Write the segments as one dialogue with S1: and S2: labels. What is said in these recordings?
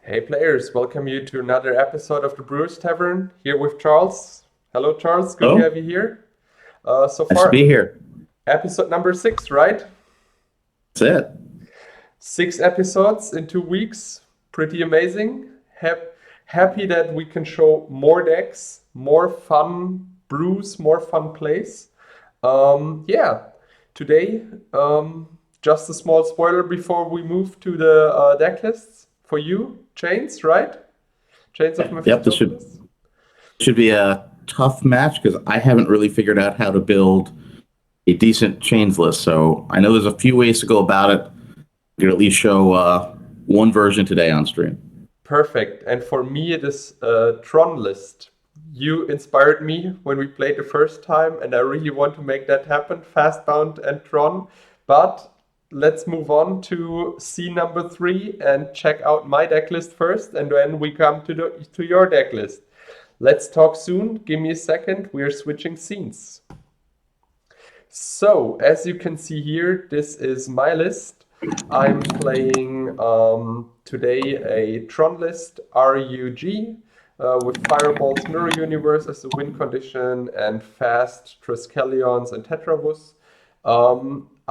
S1: Hey players, welcome you to another episode of the Brewers Tavern, here with Charles. Hello Charles, good to
S2: Oh,
S1: have you here. So
S2: nice to be
S1: far,
S2: here.
S1: episode number 6, right?
S2: That's it.
S1: 6 episodes in 2 weeks, pretty amazing. Happy that we can show more decks, more fun brews, more fun plays. Yeah, today, just a small spoiler before we move to the deck lists for you, Chains, right? Chains of
S2: Yep, this should
S1: Mephistopheles.
S2: should be a tough match because I haven't really figured out how to build a decent chains list. So I know there's a few ways to go about it. I could at least show one version today on stream.
S1: Perfect. And for me, it is a Tron list. You inspired me when we played the first time, and I really want to make that happen, Fastbound and Tron. But let's move on to scene number 3 and check out my deck list first, and then we come to your deck list. Let's talk soon. Give me a second. We are switching scenes. So, as you can see here, this is my list. I'm playing today a Tron list, RUG, with Fireballs Mirror Universe as the win condition and fast Triskelions and Tetravus.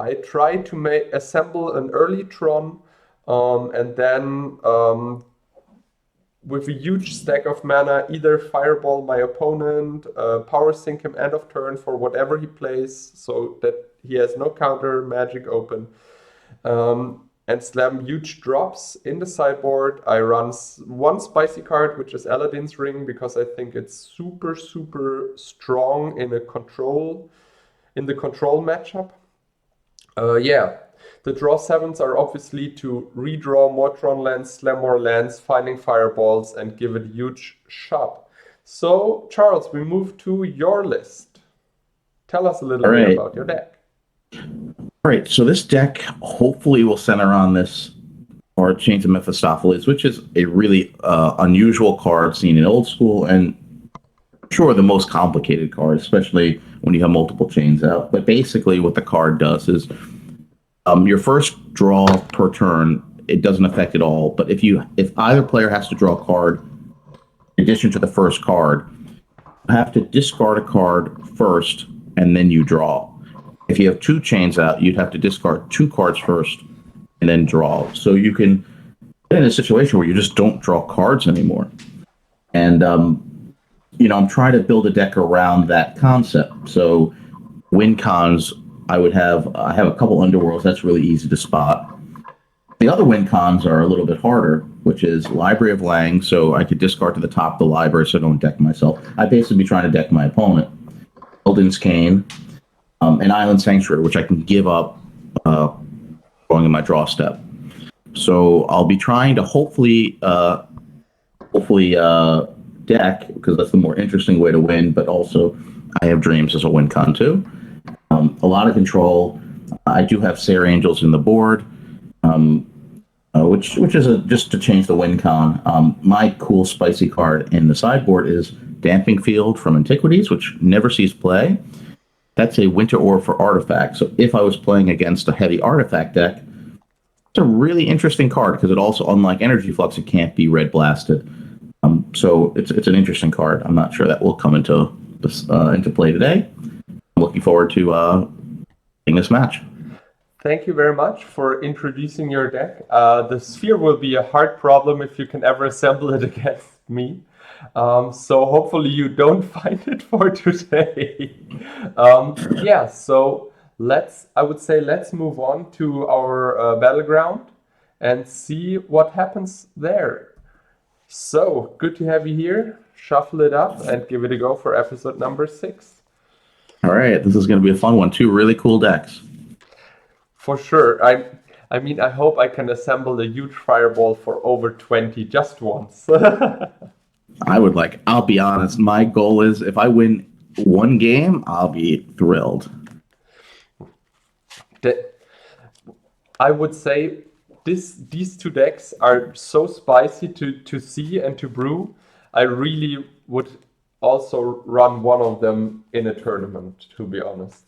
S1: I tried to assemble an early Tron and then with a huge stack of mana, either fireball my opponent, power sink him end of turn for whatever he plays, so that he has no counter magic open, and slam huge drops in the sideboard. I run one spicy card, which is Aladdin's Ring, because I think it's super, super strong in the control matchup. Yeah. The draw sevens are obviously to redraw more Tron lands, slam more lands, finding fireballs, and give it a huge shot. So, Charles, we move to your list. Tell us a little
S2: All
S1: bit
S2: right.
S1: about your deck.
S2: All right. So this deck hopefully will center on this card, Chains of Mephistopheles, which is a really unusual card seen in old school and sure the most complicated card, especially when you have multiple chains out. But basically what the card does is your first draw per turn, it doesn't affect it all. But if either player has to draw a card in addition to the first card, you have to discard a card first and then you draw. If you have two chains out, you'd have to discard two cards first and then draw. So you can get in a situation where you just don't draw cards anymore. And I'm trying to build a deck around that concept. So win cons, I have a couple underworlds that's really easy to spot. The other win cons are a little bit harder, which is Library of Lang, so I could discard to the top of the library so I don't deck myself. I'd basically be trying to deck my opponent. Eldin's Cane, and Island Sanctuary, which I can give up going in my draw step. So I'll be trying to hopefully deck, because that's the more interesting way to win, but also I have Dreams as a win con too. A lot of control. I do have Sair Angels in the board, which is just to change the win con. My cool spicy card in the sideboard is Damping Field from Antiquities, which never sees play. That's a Winter Orb for artifacts. So if I was playing against a heavy artifact deck, it's a really interesting card because it also, unlike Energy Flux, it can't be red blasted. So it's an interesting card. I'm not sure that will come into play today. I'm looking forward to seeing this match.
S1: Thank you very much for introducing your deck. The sphere will be a hard problem if you can ever assemble it against me. So hopefully you don't find it for today. Yeah, so let's move on to our battleground and see what happens there. So good to have you here. Shuffle it up and give it a go for episode number 6.
S2: All right, this is going to be a fun one. Two really cool decks.
S1: For sure. I mean, I hope I can assemble a huge fireball for over 20 just once.
S2: I'll be honest, my goal is if I win one game, I'll be thrilled.
S1: I would say these two decks are so spicy to see and to brew. I really would also run one of them in a tournament, to be honest.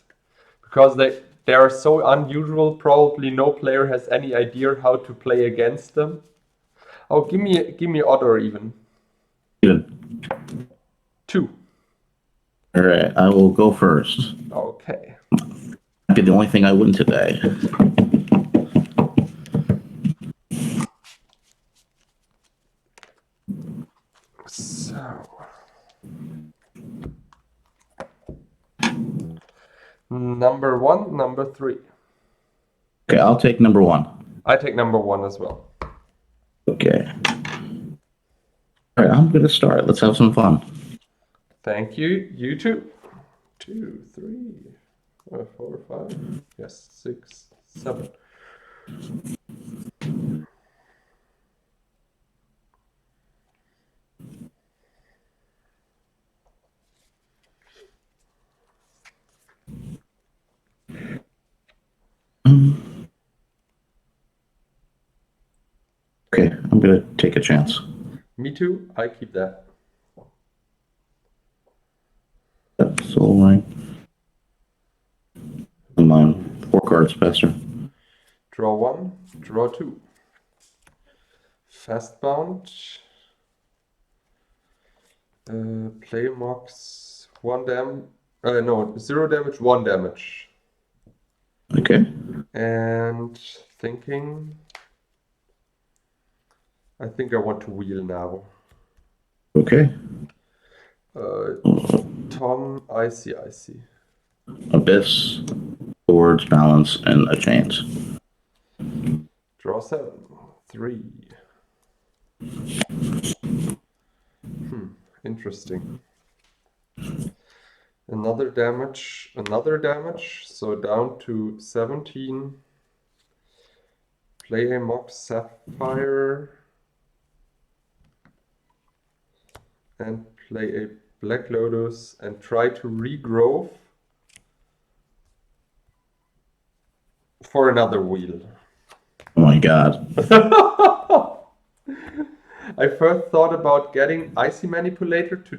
S1: Because they are so unusual, probably no player has any idea how to play against them. Oh, give me odd or even.
S2: Even.
S1: 2.
S2: All right, I will go first.
S1: Okay.
S2: Might be the only thing I win today.
S1: So. Number 1, number 3.
S2: Okay, I'll take number 1.
S1: I take number 1 as well.
S2: Okay. All right, I'm going to start. Let's have some fun.
S1: Thank you. You too. 2, 3, 4, 5. Yes, 6, 7.
S2: Okay, I'm going to take a chance.
S1: Me too. I keep that.
S2: That's all right. Come on, 4 cards, Pastor.
S1: Draw 1, draw 2. Fastbound. Play Mox 1 no, 0 damage, 1 damage.
S2: Okay.
S1: And thinking. I think I want to wheel now.
S2: Okay.
S1: Tom, I see.
S2: Abyss, Swords, Balance, and a Chains.
S1: Draw 7, 3. Interesting. Another damage, so down to 17. Play a Mox Sapphire. And play a Black Lotus and try to regrow for another wheel.
S2: Oh my god.
S1: I first thought about getting Icy Manipulator to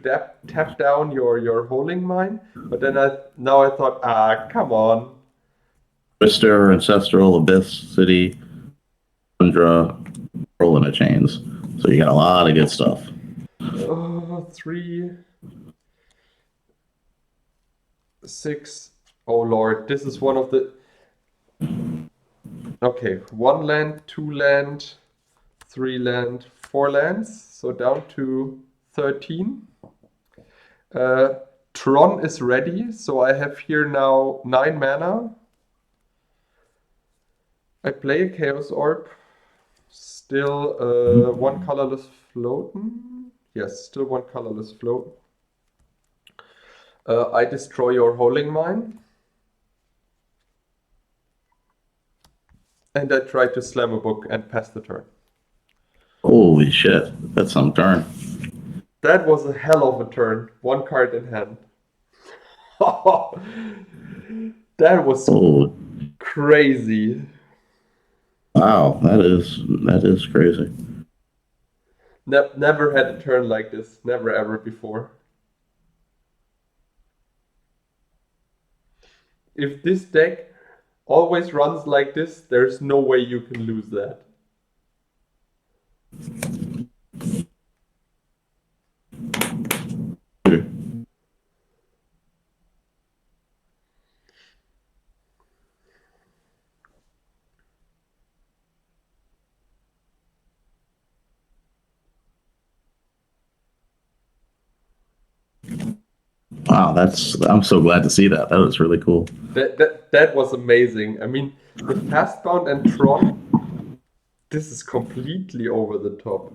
S1: tap down your holding mine, but then now I thought, come on.
S2: Twister, Ancestral, Abyss, City, Tundra, Rolling a Chains. So you got a lot of good stuff.
S1: 3, 6. Oh lord, this is one of the... Okay, 1 land, 2 land, 3 land, 4 lands, so down to 13. Tron is ready, so I have here now 9 mana. I play a Chaos Orb. Still 1 colorless float. Yes, still 1 colorless float. I destroy your holding mine. And I try to slam a book and pass the turn.
S2: Holy shit, that's some turn.
S1: That was a hell of a turn. 1 card in hand. That was crazy.
S2: Wow, that is crazy.
S1: Never had a turn like this. Never ever before. If this deck always runs like this, there's no way you can lose that.
S2: Wow, I'm so glad to see that. That was really cool.
S1: That was amazing. I mean, with Fastbound and Tron, this is completely over the top.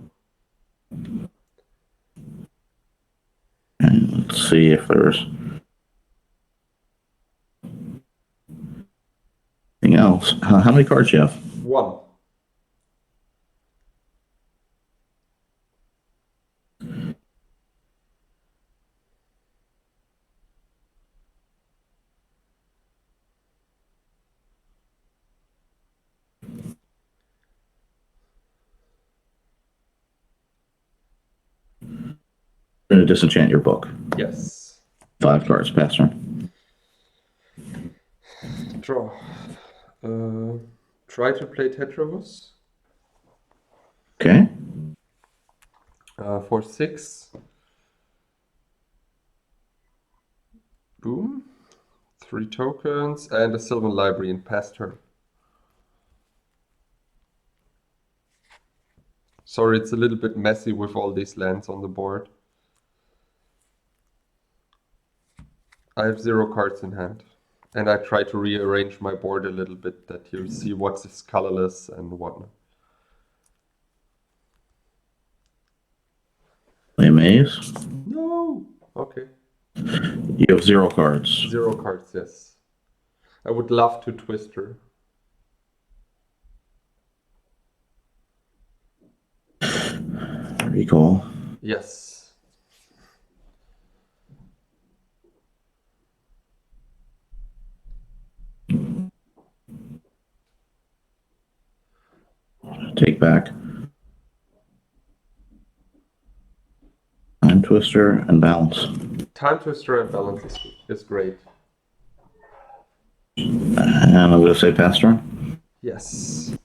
S2: Let's see if there's anything else. How many cards do you have?
S1: 1.
S2: You're going to disenchant your book.
S1: Yes.
S2: 5 cards, Pastor.
S1: Draw. Try to play Tetravus.
S2: Okay.
S1: For 6. Boom. 3 tokens and a Sylvan Library in pass turn. Sorry, it's a little bit messy with all these lands on the board. I have 0 cards in hand. And I try to rearrange my board a little bit that you see what's colorless and whatnot.
S2: Play Maze.
S1: No! Okay.
S2: You have 0 cards.
S1: 0 cards, yes. I would love to Twister.
S2: Recall.
S1: Yes.
S2: Take back. Time Twister and Balance.
S1: Time Twister and Balance is great.
S2: And I'm going to say pass turn.
S1: Yes.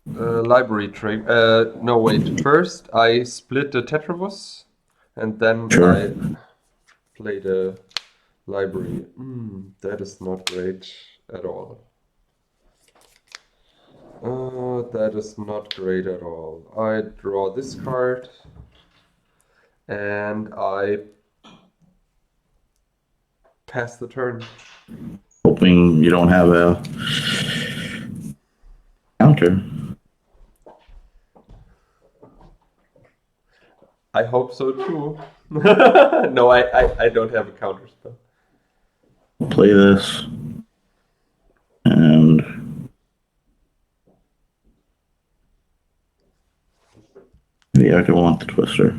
S1: Library trade. No, wait. First, I split the Tetravus, and then
S2: Sure.
S1: I play the library. That is not great at all. That is not great at all. I draw this card, and I pass the turn.
S2: Hoping you don't have a counter.
S1: I hope so too. No, I don't have a counter spell.
S2: Play this. And maybe I don't want the Twister.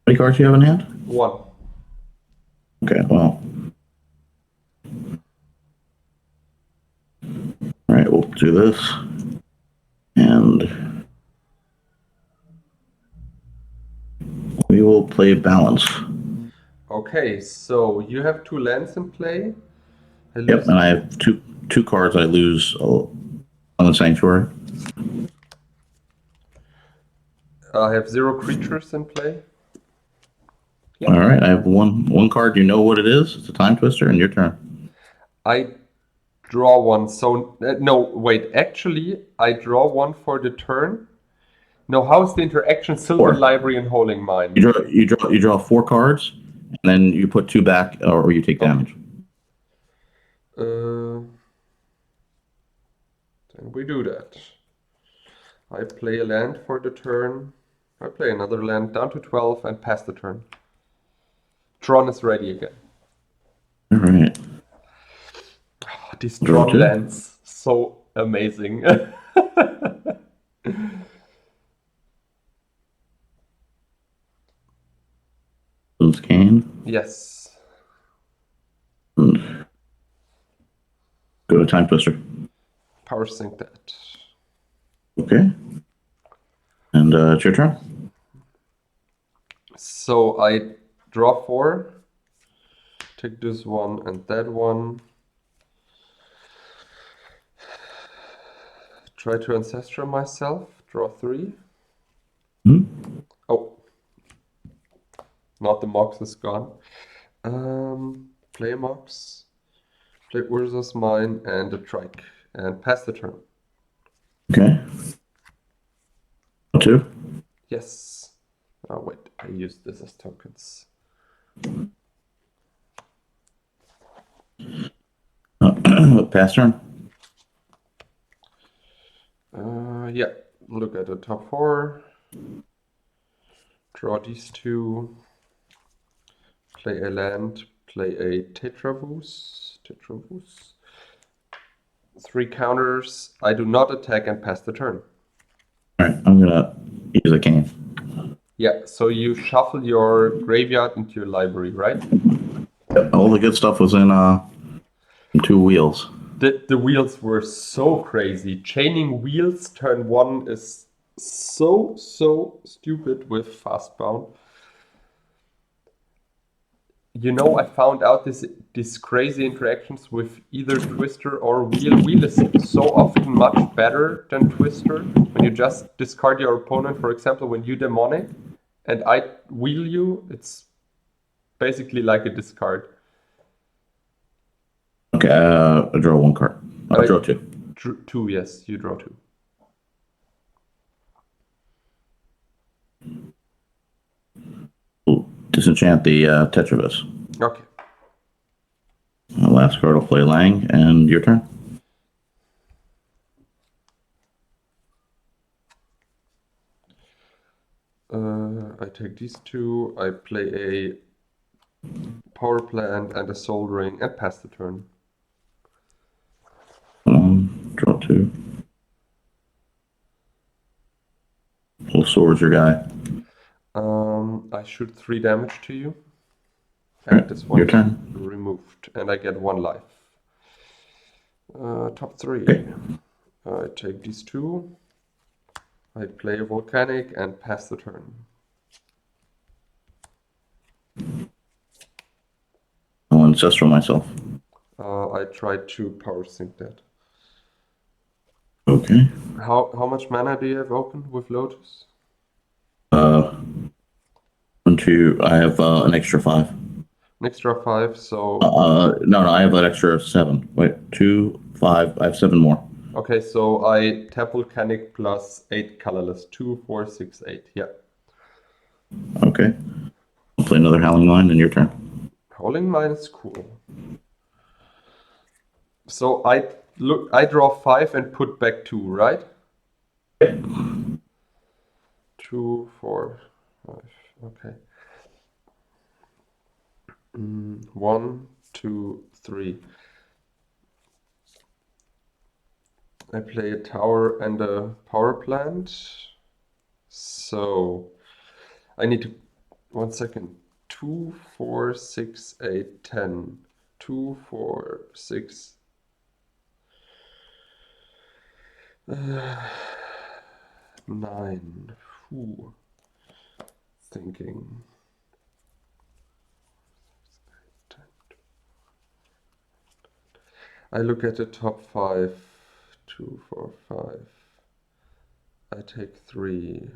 S2: How many cards do you have in hand?
S1: 1.
S2: Okay, well. Alright, we'll do this. And we will play Balance.
S1: Okay, so you have 2 lands in play.
S2: Yep, and I have two cards I lose on the Sanctuary.
S1: I have 0 creatures in play.
S2: Yep. All right, I have one card. You know what it is. It's a Time Twister, and your turn.
S1: I draw 1. So no, wait. Actually, I draw 1 for the turn. No, how's the interaction? Sylvan
S2: 4.
S1: Library and Holding Mine.
S2: You draw 4 cards, and then you put 2 back, or you take damage.
S1: Then we do that. I play a land for the turn. I play another land down to 12 and pass the turn. Tron is ready again.
S2: All right.
S1: Oh, these Tron lands, so amazing.
S2: Scan.
S1: Yes.
S2: And go to Time Twister.
S1: Power sync that.
S2: Okay. And it's your turn.
S1: So I draw 4. Take this one and that one. Try to Ancestral myself. Draw 3. Oh. Not the Mox is gone. Play a Mox. Play Urza's Mine and a Trike. And pass the turn.
S2: Okay. 2.
S1: Yes. Oh, wait. I used this as tokens.
S2: Pass turn.
S1: Yeah. Look at the top 4. Draw these 2. Play a land. Play a Tetravus. 3 counters. I do not attack and pass the turn.
S2: All right. I'm gonna use a cane.
S1: Yeah. So you shuffle your graveyard into your library, right?
S2: Yep, all the good stuff was in 2 wheels.
S1: The wheels were so crazy. Chaining wheels turn 1 is so stupid with fast bound. You know, I found out these crazy interactions with either Twister or Wheel. Wheel is so often much better than Twister. When you just discard your opponent, for example, when you demonic and I wheel you, it's basically like a discard.
S2: Okay, I draw one card. I'll draw two.
S1: Two, yes, you draw two.
S2: We'll disenchant the Tetravis.
S1: Okay.
S2: Last card will play Lang, and your turn.
S1: I take these two. I play a power plant and a soldering and pass the turn.
S2: Draw two. Pull swords, your guy.
S1: I shoot 3 damage to you.
S2: Right,
S1: And this one
S2: your turn.
S1: removed, and I get 1 life. Top 3.
S2: Okay.
S1: I take these two. I play a volcanic and pass the turn.
S2: I'll ancestral myself.
S1: I try to power sync that.
S2: Okay.
S1: How much mana do you have open with Lotus?
S2: 1, 2. I have an extra 5.
S1: An extra 5, so
S2: No, I have an extra 7. Wait, 2, 5. I have 7 more.
S1: okay, so I tap volcanic plus 8 colorless. 2, 4, 6, 8. Yeah.
S2: Okay. I'll play another Howling Line, and your turn.
S1: Howling Mine is cool. So I draw 5 and put back 2, right? 2, 4, 5. Okay. 1, 2, 3. I play a tower and a power plant. So I need to 1 second. 2, 4, 6, 8, 10. 2, 4, 6. 9. Whew. Thinking. I look at the top 5. 2, 4, 5. I take 3.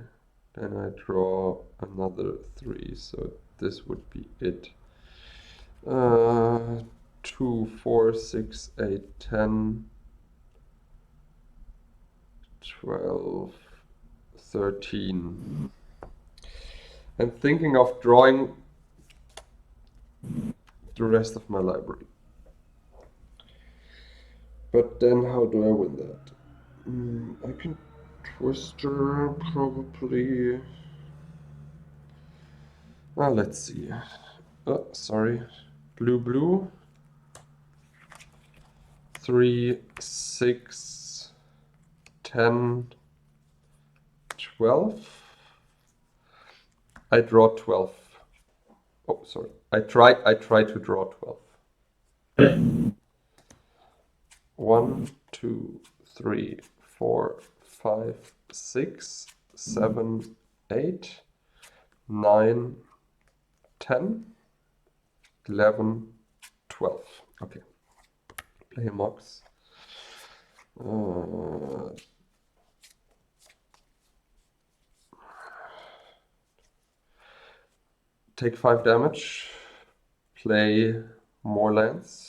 S1: Then I draw another 3. So this would be it. 2, 4, 6, 8, 10. 12, 13. I'm thinking of drawing the rest of my library. But then how do I win that? I can Twister probably. Let's see. Oh, sorry. Blue. 3, 6, 10, 12. I draw 12. Oh, sorry. I try to draw 12. 1, 2, 3, 4, 5, 6, 7, 8, 9, 10, 11, 12. Okay. Play a Mox. Take 5 damage. Play more lands.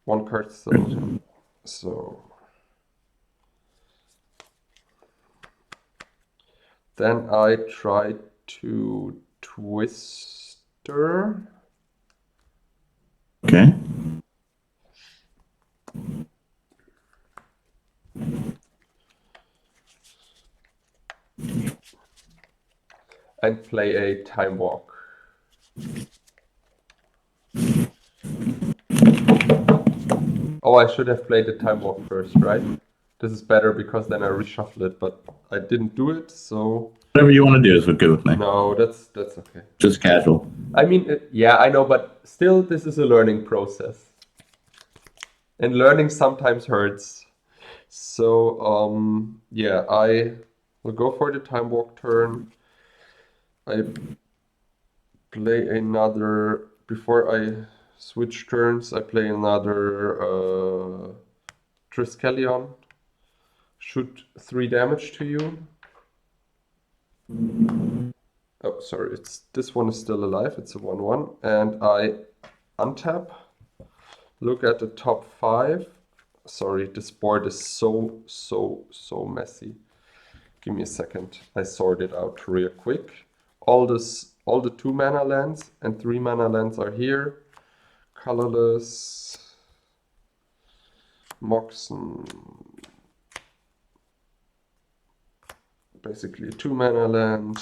S1: 1 card still. So then I try to Twister.
S2: Okay.
S1: And play a Time Walk. Oh, I should have played the Time Walk first, right? This is better because then I reshuffle it, but I didn't do it, so
S2: Whatever you want to do is good with me.
S1: no, that's okay.
S2: Just casual.
S1: I mean, yeah, I know, but still, this is a learning process. And learning sometimes hurts. So, yeah, I will go for the Time Walk turn. I play another, before I switch turns, I play another Triskelion. Shoot 3 damage to you. Oh, sorry, this one is still alive. It's a 1/1. And I untap. Look at the top 5. Sorry, this board is so messy. Give me a second. I sort it out real quick. All the 2 mana lands and 3 mana lands are here. Colorless. Moxen. Basically a 2 mana land.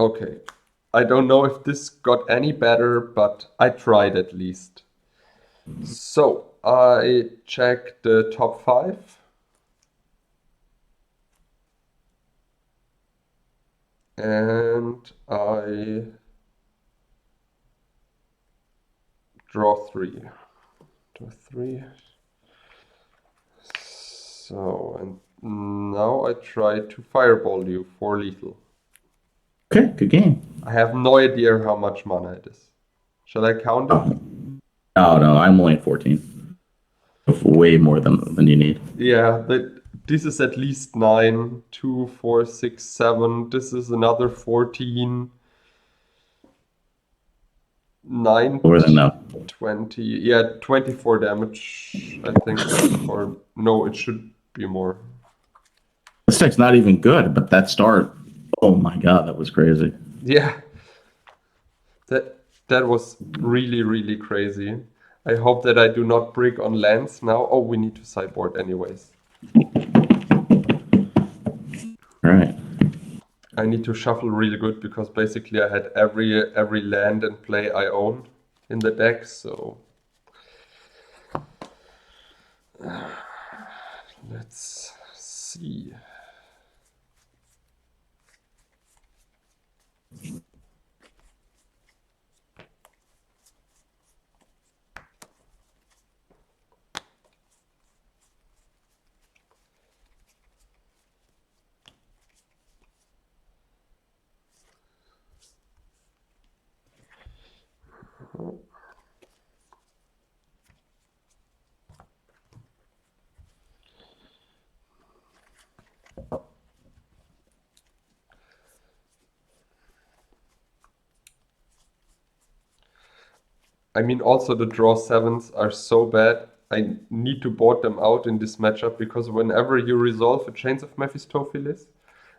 S1: Okay. I don't know if this got any better, but I tried at least. So I check the top 5. And I draw 3. Draw 3. So, and now I try to fireball you for lethal.
S2: Okay, good game.
S1: I have no idea how much mana it is. Shall I count it?
S2: No, I'm only at 14. Way more than you need.
S1: Yeah, this is at least 9. 2, 4, 6, 7. This is another 14. 9,
S2: More than enough.
S1: 20. Yeah, 24 damage, I think. Or no, it should be more.
S2: This deck's not even good, but that start, oh my god, that was crazy.
S1: Yeah. That was really crazy. I hope that I do not break on lands now. Oh, we need to sideboard anyways.
S2: All right.
S1: I need to shuffle really good because basically I had every land and play I own in the deck, so let's see. I mean, also the draw 7s are so bad. I need to board them out in this matchup because whenever you resolve a Chains of Mephistopheles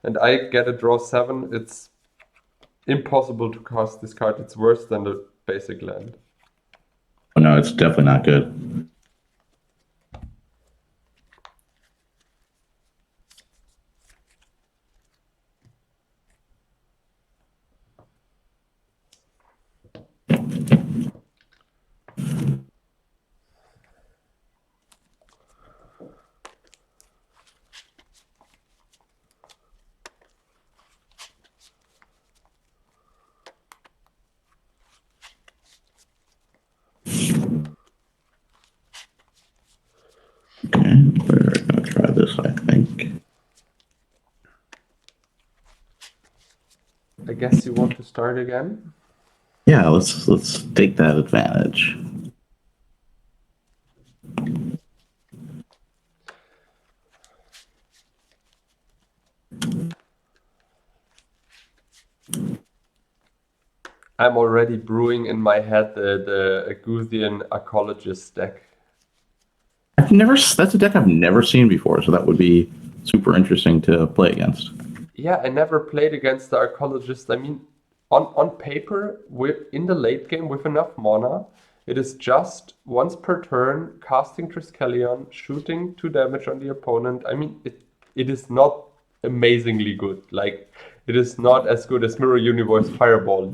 S1: and I get a draw 7, it's impossible to cast this card. It's worse than the basic land.
S2: Oh, no, it's definitely not good. Okay, we're gonna try this, I think.
S1: I guess you want to start again?
S2: Yeah, let's take that advantage.
S1: I'm already brewing in my head the Aguthian Archaeologist deck.
S2: That's a deck I've never seen before, so that would be super interesting to play against.
S1: Yeah, I never played against the Archaeologist. I mean, on paper, in the late game with enough mana, it is just once per turn, casting Triskelion, shooting 2 damage on the opponent. I mean, it is not amazingly good. Like, it is not as good as Mirror Universe Fireball,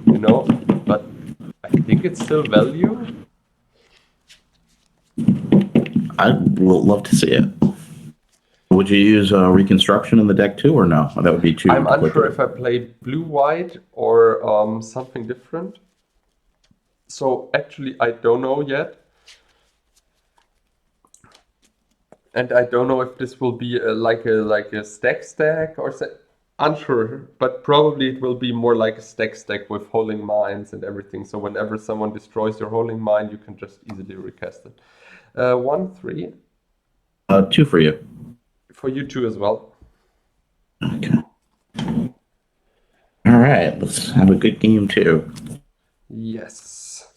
S1: you know? But I think it's still value.
S2: I will love to see it. Would you use Reconstruction in the deck too, or no? That would be too.
S1: I'm unsure if I played blue-white or something different. So actually, I don't know yet. And I don't know if this will be like a stack or unsure, but probably it will be more like a stack with holding mines and everything. So whenever someone destroys your holding mine, you can just easily recast it. 1-3
S2: 2 for you.
S1: for you too as well.
S2: Okay. All right, let's have a good game too.
S1: Yes.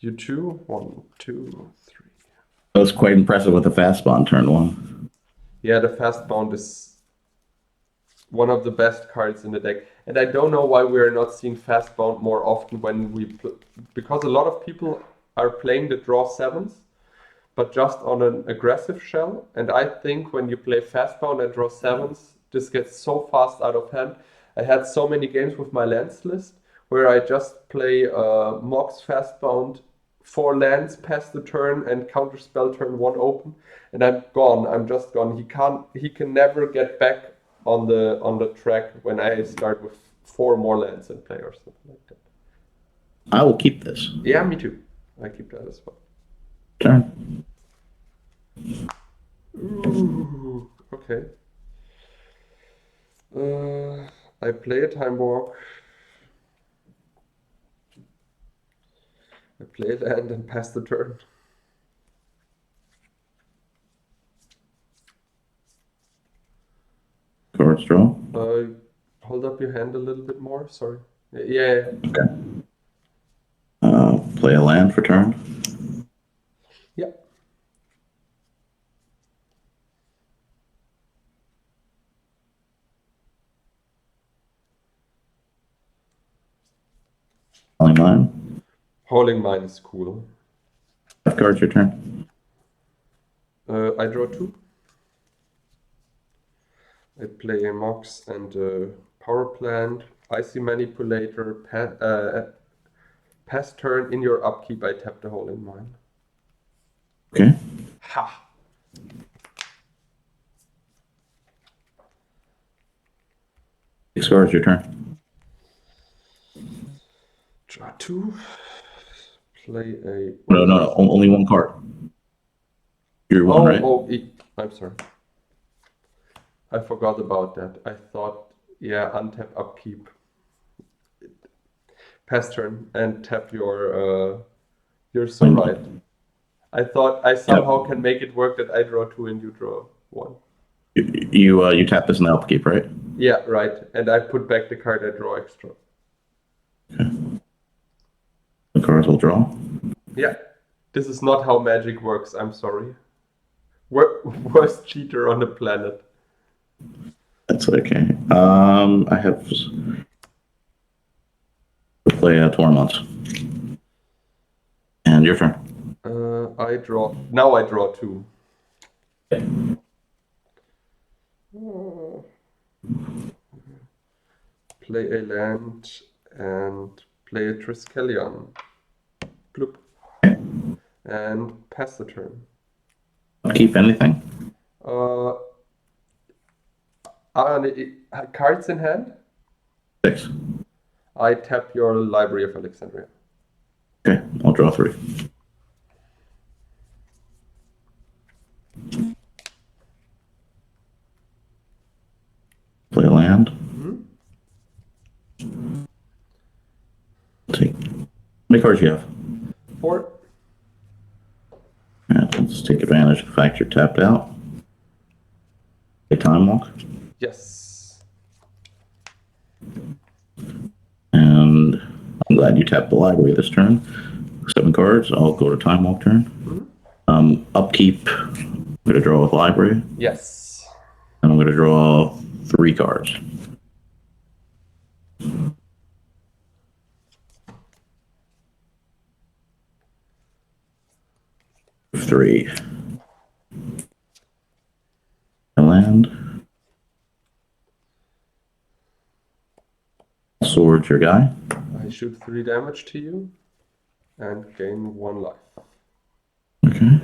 S1: You too. 1, 2, 3.
S2: That was quite impressive with the fast spawn turn 1.
S1: Yeah, the fast bound is one of the best cards in the deck, and I don't know why we're not seeing fast bound more often when because a lot of people are playing the draw 7s, but just on an aggressive shell. And I think when you play fast bound and draw 7s, this gets so fast out of hand. I had so many games with my lands list where I just play Mox fast bound 4 lands past the turn and counter spell turn 1 open, and I'm gone. I'm just gone. He can never get back on the track when I start with 4 more lands in play or something like that.
S2: I will keep this.
S1: Yeah, me too. I keep that as well.
S2: Turn.
S1: Ooh, okay. I play a time walk. I play a land and pass the turn.
S2: Cards draw.
S1: Hold up your hand a little bit more. Sorry. Yeah.
S2: Okay. Play a land for turn.
S1: Yeah.
S2: Calling mine.
S1: Hauling mine is cool.
S2: 5 cards your turn.
S1: I draw 2. I play a Mox and a Power Plant, Icy Manipulator, pass turn. In your upkeep, I tap the hole in mine.
S2: Okay.
S1: Ha!
S2: Six cards your turn.
S1: Draw 2. Play a...
S2: No. Only 1 card. You're 1, right?
S1: I'm sorry. I forgot about that. I thought, yeah, untap upkeep. Pass turn and tap your... you're so right. I thought I somehow can make it work that I draw 2 and you draw 1.
S2: You tap this in the upkeep, right?
S1: Yeah, right. And I put back the card I draw extra.
S2: Okay. The cards will draw.
S1: Yeah. This is not how Magic works. I'm sorry. Worst cheater on the planet.
S2: That's okay. I have to play Torments. And your turn.
S1: I draw 2. Play a land and play a Triskelion. Bloop. And pass the turn.
S2: Keep anything?
S1: Cards in hand?
S2: 6.
S1: I tap your Library of Alexandria.
S2: Okay, I'll draw 3. Play a land. Take. How many cards you have?
S1: 4.
S2: Alright, let's take advantage of the fact you're tapped out. A time walk.
S1: Yes.
S2: And I'm glad you tapped the library this turn. 7 cards. I'll go to time walk turn. Upkeep. I'm going to draw with library.
S1: Yes.
S2: And I'm going to draw 3 cards. Three. Land. Sword your guy.
S1: I shoot 3 damage to you and gain 1 life.
S2: Okay.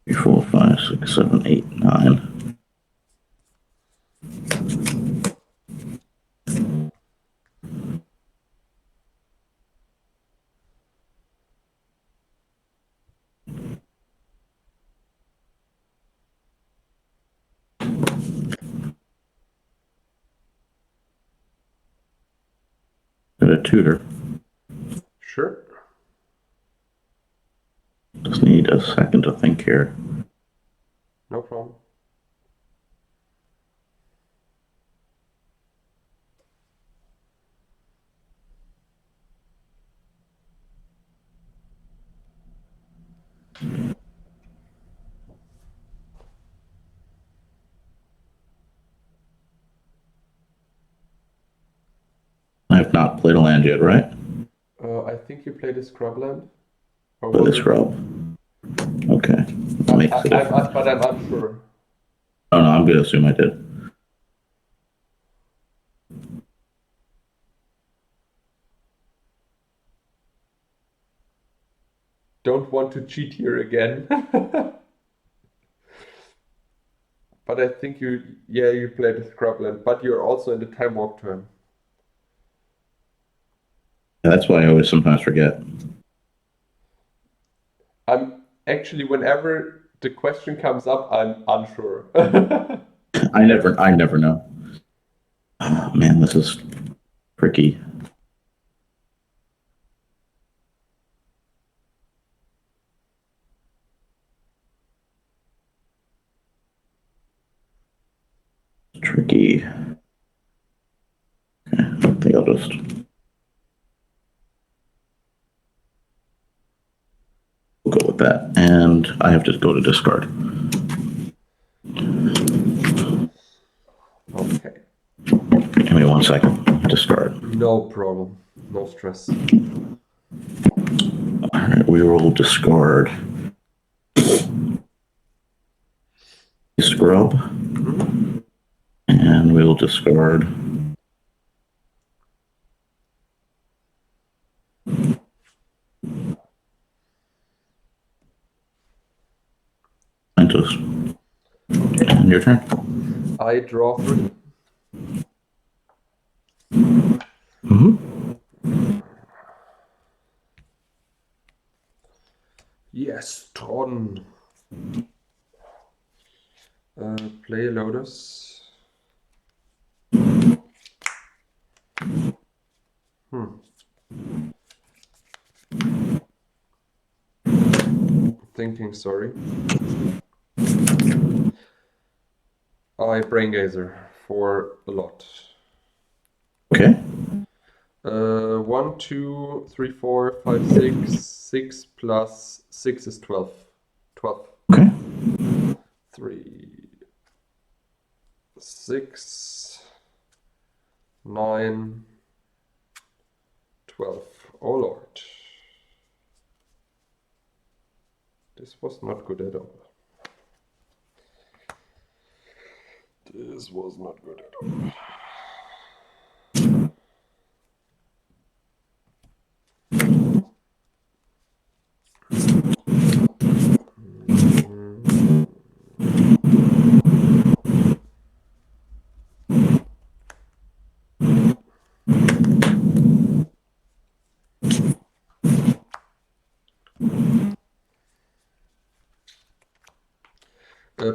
S2: 3, 4, 5, 6, 7, 8, 9. Got a tutor.
S1: Sure.
S2: Just need a second to think here.
S1: No problem.
S2: I have not played a land yet, right?
S1: I think you played a Scrubland. Or
S2: Play the
S1: was it?
S2: scrub. Okay. That makes a difference.
S1: But I'm unsure.
S2: Oh no, I'm gonna assume I did.
S1: Don't want to cheat here again. But I think you played a Scrubland, but you're also in the time walk turn.
S2: Yeah, that's why I always sometimes forget.
S1: I'm actually, whenever the question comes up, I'm unsure.
S2: I never know. Oh, man, this is tricky. Tricky. Okay, I think I'll just. We'll go with that, and I have to go to discard.
S1: Okay.
S2: Give me 1 second. Discard.
S1: No problem. No stress.
S2: All right, we will discard. Scrub, and we will discard. Mentos. And your turn.
S1: I draw 3. Yes, Tron. Play Lotus. Thinking, sorry. I Brain Gazer for a lot.
S2: Okay.
S1: 1, 2, 3, 4, 5, 6. 6 plus 6 is 12. 12.
S2: Okay.
S1: 3, 6, 9, 12. Oh Lord. This was not good at all. This was not good at all.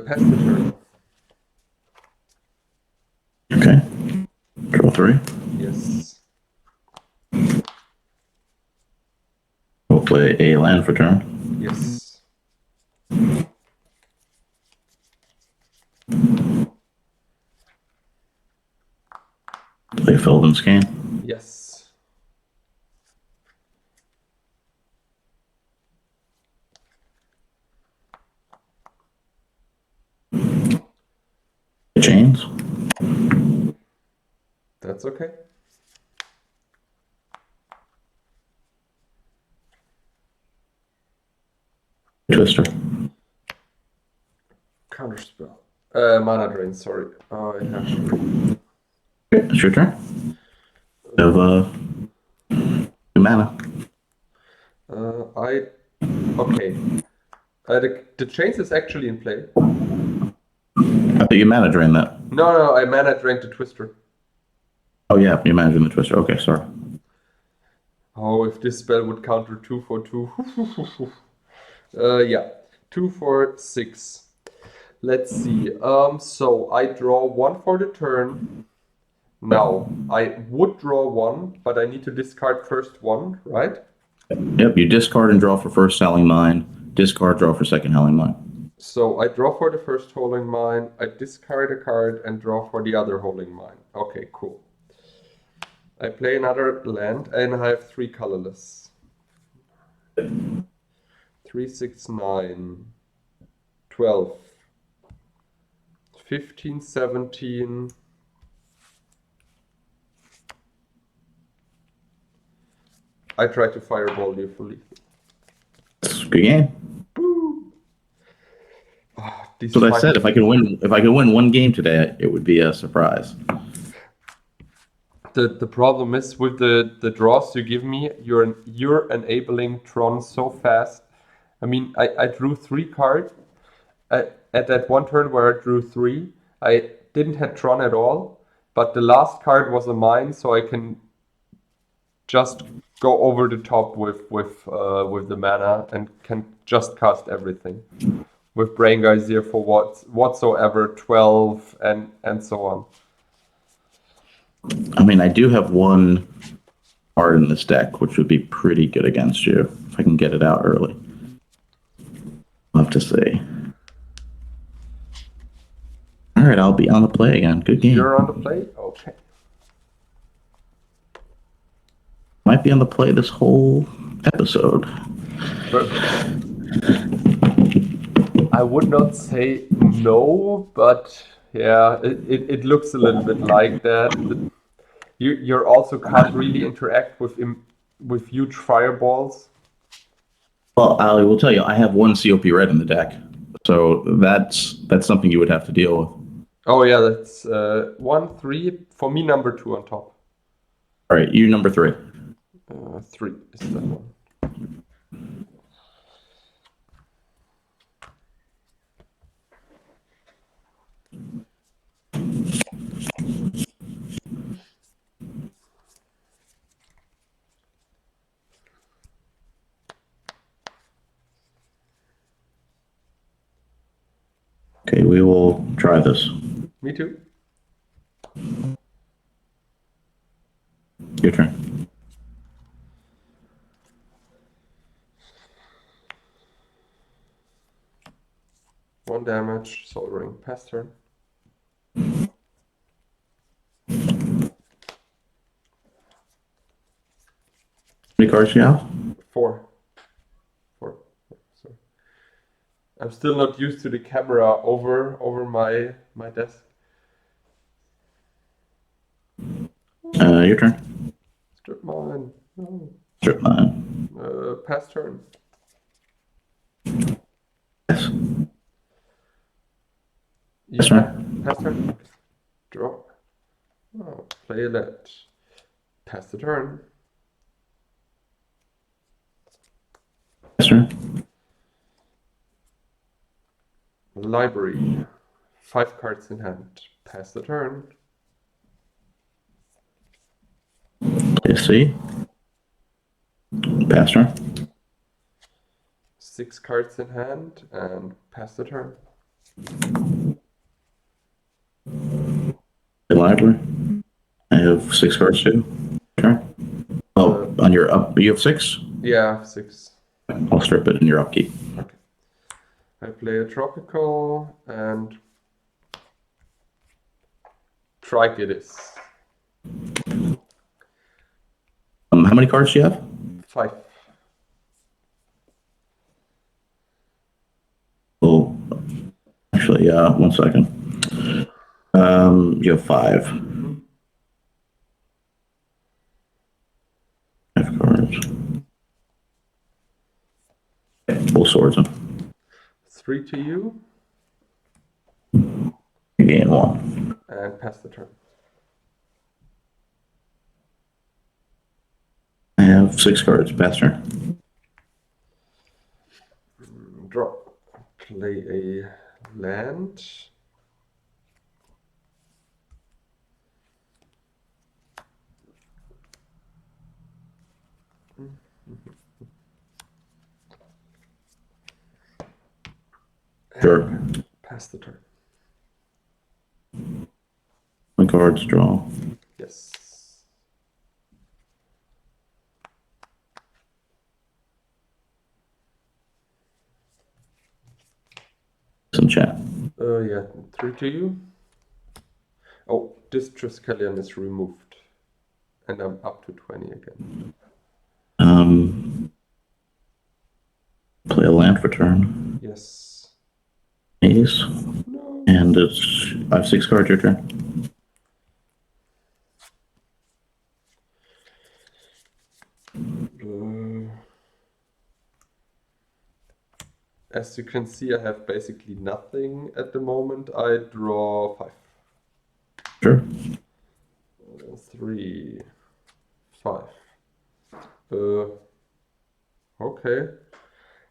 S1: Pass the turn.
S2: Okay. Draw 3.
S1: Yes.
S2: We'll play a land for turn.
S1: Yes.
S2: Play Felden Scan.
S1: Yes.
S2: Chains.
S1: That's okay.
S2: Twister.
S1: Counterspell. Mana drain, sorry. I have 3.
S2: Okay, it's your turn. You have 2 mana.
S1: Okay. The chains is actually in play.
S2: I thought you mana drained that.
S1: No, I mana drained the Twister.
S2: Oh yeah, you mana drained the Twister. Okay, sorry.
S1: Oh, if this spell would counter 2 for 2. Yeah. 2 for 6. Let's see. So I draw 1 for the turn, Now, I would draw one, but I need to discard first one, right?
S2: Yep, you discard and draw for first Howling Mine, discard, draw for second Howling Mine.
S1: So I draw for the first Holding Mine, I discard a card and draw for the other Holding Mine. Okay, cool. I play another land and I have 3 colorless. 3, 6, 9, 12, 15, 17. I try to fireball you fully.
S2: Good game.
S1: Boo!
S2: That's what I said. If I could win one game today, it would be a surprise.
S1: The problem is with the draws you give me, you're enabling Tron so fast. I mean, I drew 3 cards at that one turn where I drew 3. I didn't have Tron at all, but the last card was a mine, so I can just go over the top with the mana and can just cast everything with Brain Geyser for whatsoever 12 and so on.
S2: I mean, I do have one card in this deck, which would be pretty good against you if I can get it out early. I'll have to see. All right, I'll be on the play again. Good game.
S1: You're on the play? Okay.
S2: Might be on the play this whole episode.
S1: But I would not say no, but yeah, it looks a little bit like that. You also can't really interact with huge fireballs.
S2: Well, I will tell you, I have one COP red in the deck, so that's something you would have to deal with.
S1: Oh yeah, that's 1, 3 for me. Number 2 on top.
S2: All right, you number 3.
S1: 3 is that one.
S2: Okay, we will try this.
S1: Me too.
S2: Your turn.
S1: One damage, Soul Ring, pass turn.
S2: How many cards do you have?
S1: 4. Sorry. I'm still not used to the camera over my desk.
S2: Your turn.
S1: Strip mine. No.
S2: Strip mine.
S1: Pass turn.
S2: Yes.
S1: Yeah,
S2: turn.
S1: pass turn. Draw. Oh, play a let. Pass the turn.
S2: Yes, turn.
S1: Library. 5 cards in hand. Pass the turn.
S2: Play C. Pass turn.
S1: 6 cards in hand and pass the turn.
S2: The library. I have 6 cards too. Turn. Oh, on your up, you have 6?
S1: Yeah, 6.
S2: I'll strip it in your upkeep.
S1: Okay. I play a tropical and Trike it is.
S2: How many cards do you have?
S1: 5.
S2: Oh, actually, 1 second. You have 5. 5 cards. Okay, full swords them.
S1: 3 to you
S2: You gain 1.
S1: and pass the turn.
S2: I have 6 cards. Pass turn.
S1: Draw. Play a land.
S2: Sure.
S1: Pass the turn.
S2: My cards draw.
S1: Yes.
S2: Some chat.
S1: Yeah, 3 to you. Oh, Distress Callion is removed. And I'm up to 20 again.
S2: Play a land for turn.
S1: Yes.
S2: Ace.
S1: No.
S2: And it's I have 6 cards, your turn.
S1: As you can see, I have basically nothing at the moment. I draw 5.
S2: Sure.
S1: 3, 5. Okay.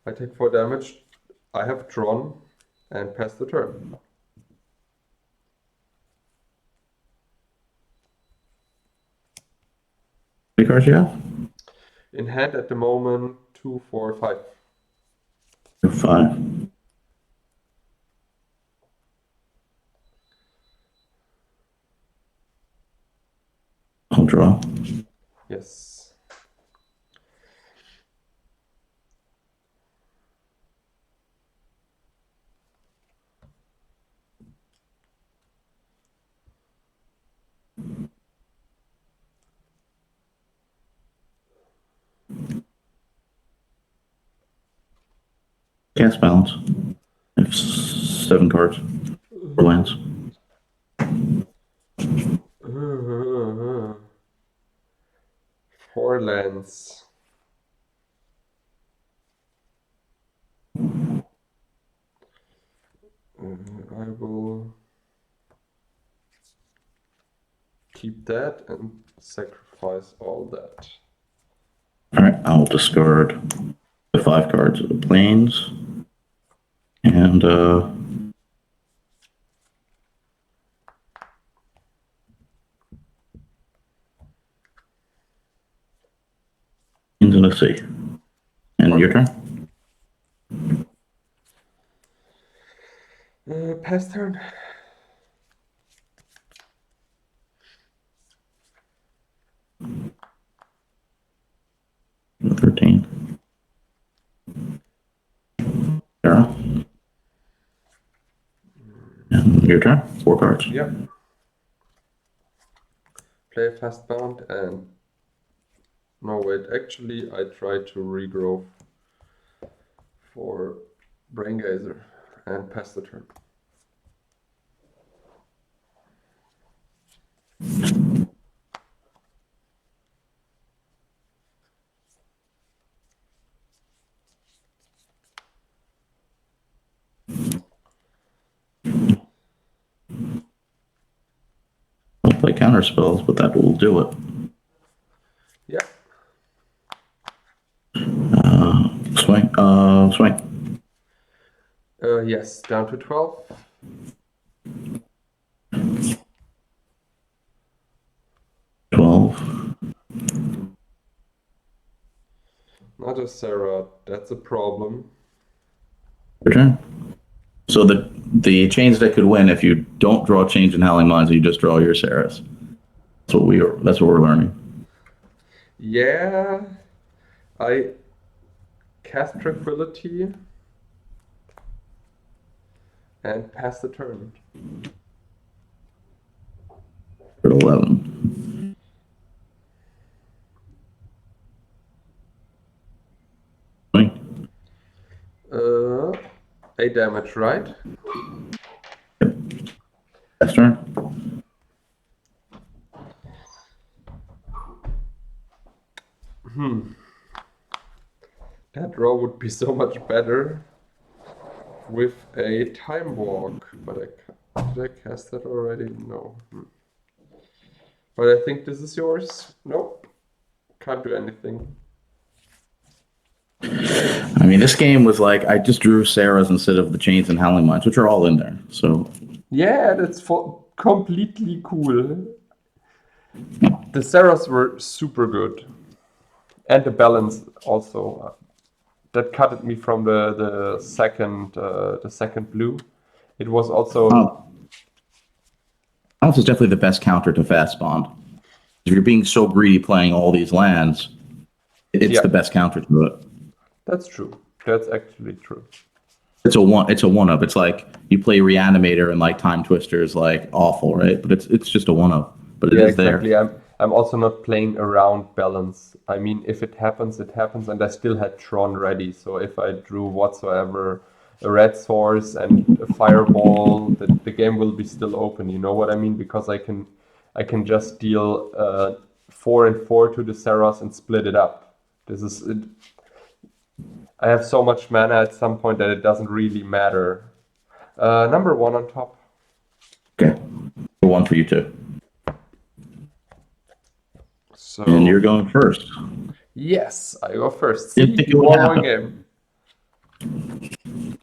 S1: I take 4 damage. I have Tron and pass the turn.
S2: How many cards you have?
S1: In hand at the moment, 2, 4, 5.
S2: You have 5. I'll draw.
S1: Yes.
S2: Cast balance. I have 7 cards. 4 lands.
S1: Four lands. I will keep that and sacrifice all that.
S2: Alright, I'll discard the 5 cards of the plains. And into the sea. And your turn?
S1: Pass turn.
S2: Number 13. Sarah? And your turn? 4 cards.
S1: Yep. Play a fast bound and no wait, actually I try to regrow for Brain Gazer and pass the turn.
S2: I'll play counter spells, but that will do it.
S1: Yeah.
S2: Swing. Swing.
S1: Yes, down to 12. Not a Sarah, that's a problem.
S2: Your turn. So the change that could win if you don't draw change in Howling Minds, you just draw your Saras. That's what we're learning.
S1: Yeah, I cast Tranquility and pass the turn.
S2: For 11. Swing.
S1: 8 damage, right?
S2: Last turn.
S1: That draw would be so much better with a Time Walk, but did I cast that already? No. But I think this is yours. Nope. Can't do anything.
S2: I mean, this game was like I just drew Sarah's instead of the chains and Howling Minds, which are all in there. So
S1: yeah, that's completely cool. The Sarahs were super good, and the balance also. That cut me from the second blue. It was also
S2: Balance is definitely the best counter to Fast Bond. If you're being so greedy playing all these lands, it's
S1: Yeah.
S2: the best counter to it.
S1: That's true. That's actually true.
S2: It's a one up. It's like you play Reanimator and like Time Twister is like awful, right? But it's just a one up. But it
S1: Yeah,
S2: is
S1: exactly.
S2: there.
S1: I'm also not playing around balance. I mean, if it happens, it happens, and I still had Tron ready. So if I drew whatsoever a red source and a fireball, the game will be still open. You know what I mean? Because I can just deal 4 and 4 to the Saros and split it up. This is it. I have so much mana at some point that it doesn't really matter. Number 1 on top.
S2: Okay. One for you too.
S1: So
S2: And you're going first.
S1: yes, I go first.
S2: Didn't
S1: See,
S2: think it
S1: you
S2: would
S1: won my
S2: happen.
S1: game.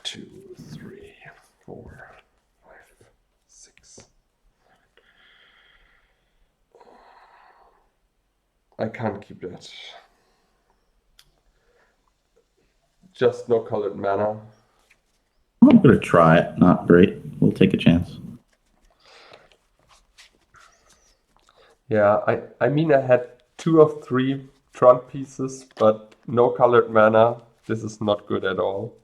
S1: 2, 3, 4, 5, 6. I can't keep that. Just no colored mana.
S2: I'm gonna try it. Not great. We'll take a chance.
S1: Yeah, I mean I had 2 of 3 Tron pieces, but no colored mana. This is not good at all.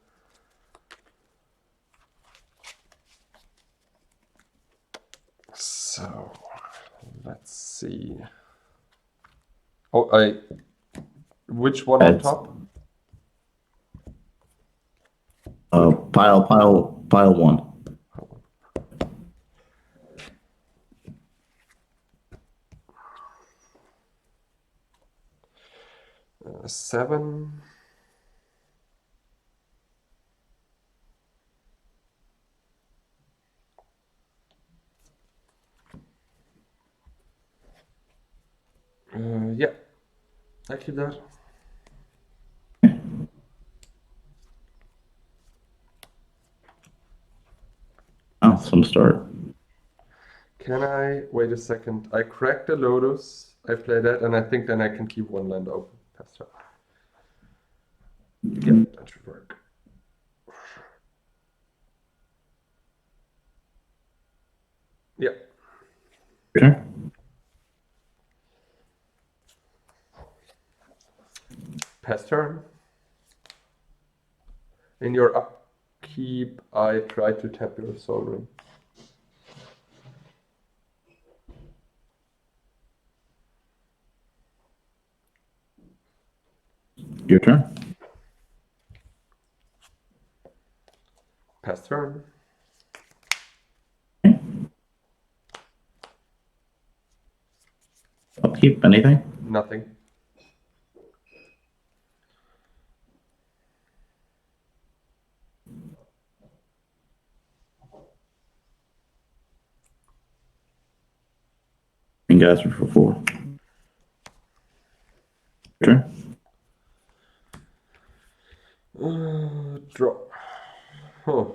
S1: So let's see. Oh, which one on
S2: It's
S1: top?
S2: pile one.
S1: 7. Yeah, I keep that.
S2: Oh, some start.
S1: Can I wait a second? I cracked the Lotus. I play that, and I think then I can keep one land open. Pass turn. Yeah, that should work. Yeah,
S2: Sure.
S1: pass turn. In your upkeep, I try to tap your Soul Ring.
S2: Your turn.
S1: Pass turn.
S2: Upkeep, anything?
S1: Nothing.
S2: And guys are for 4. Your turn.
S1: Draw. Huh.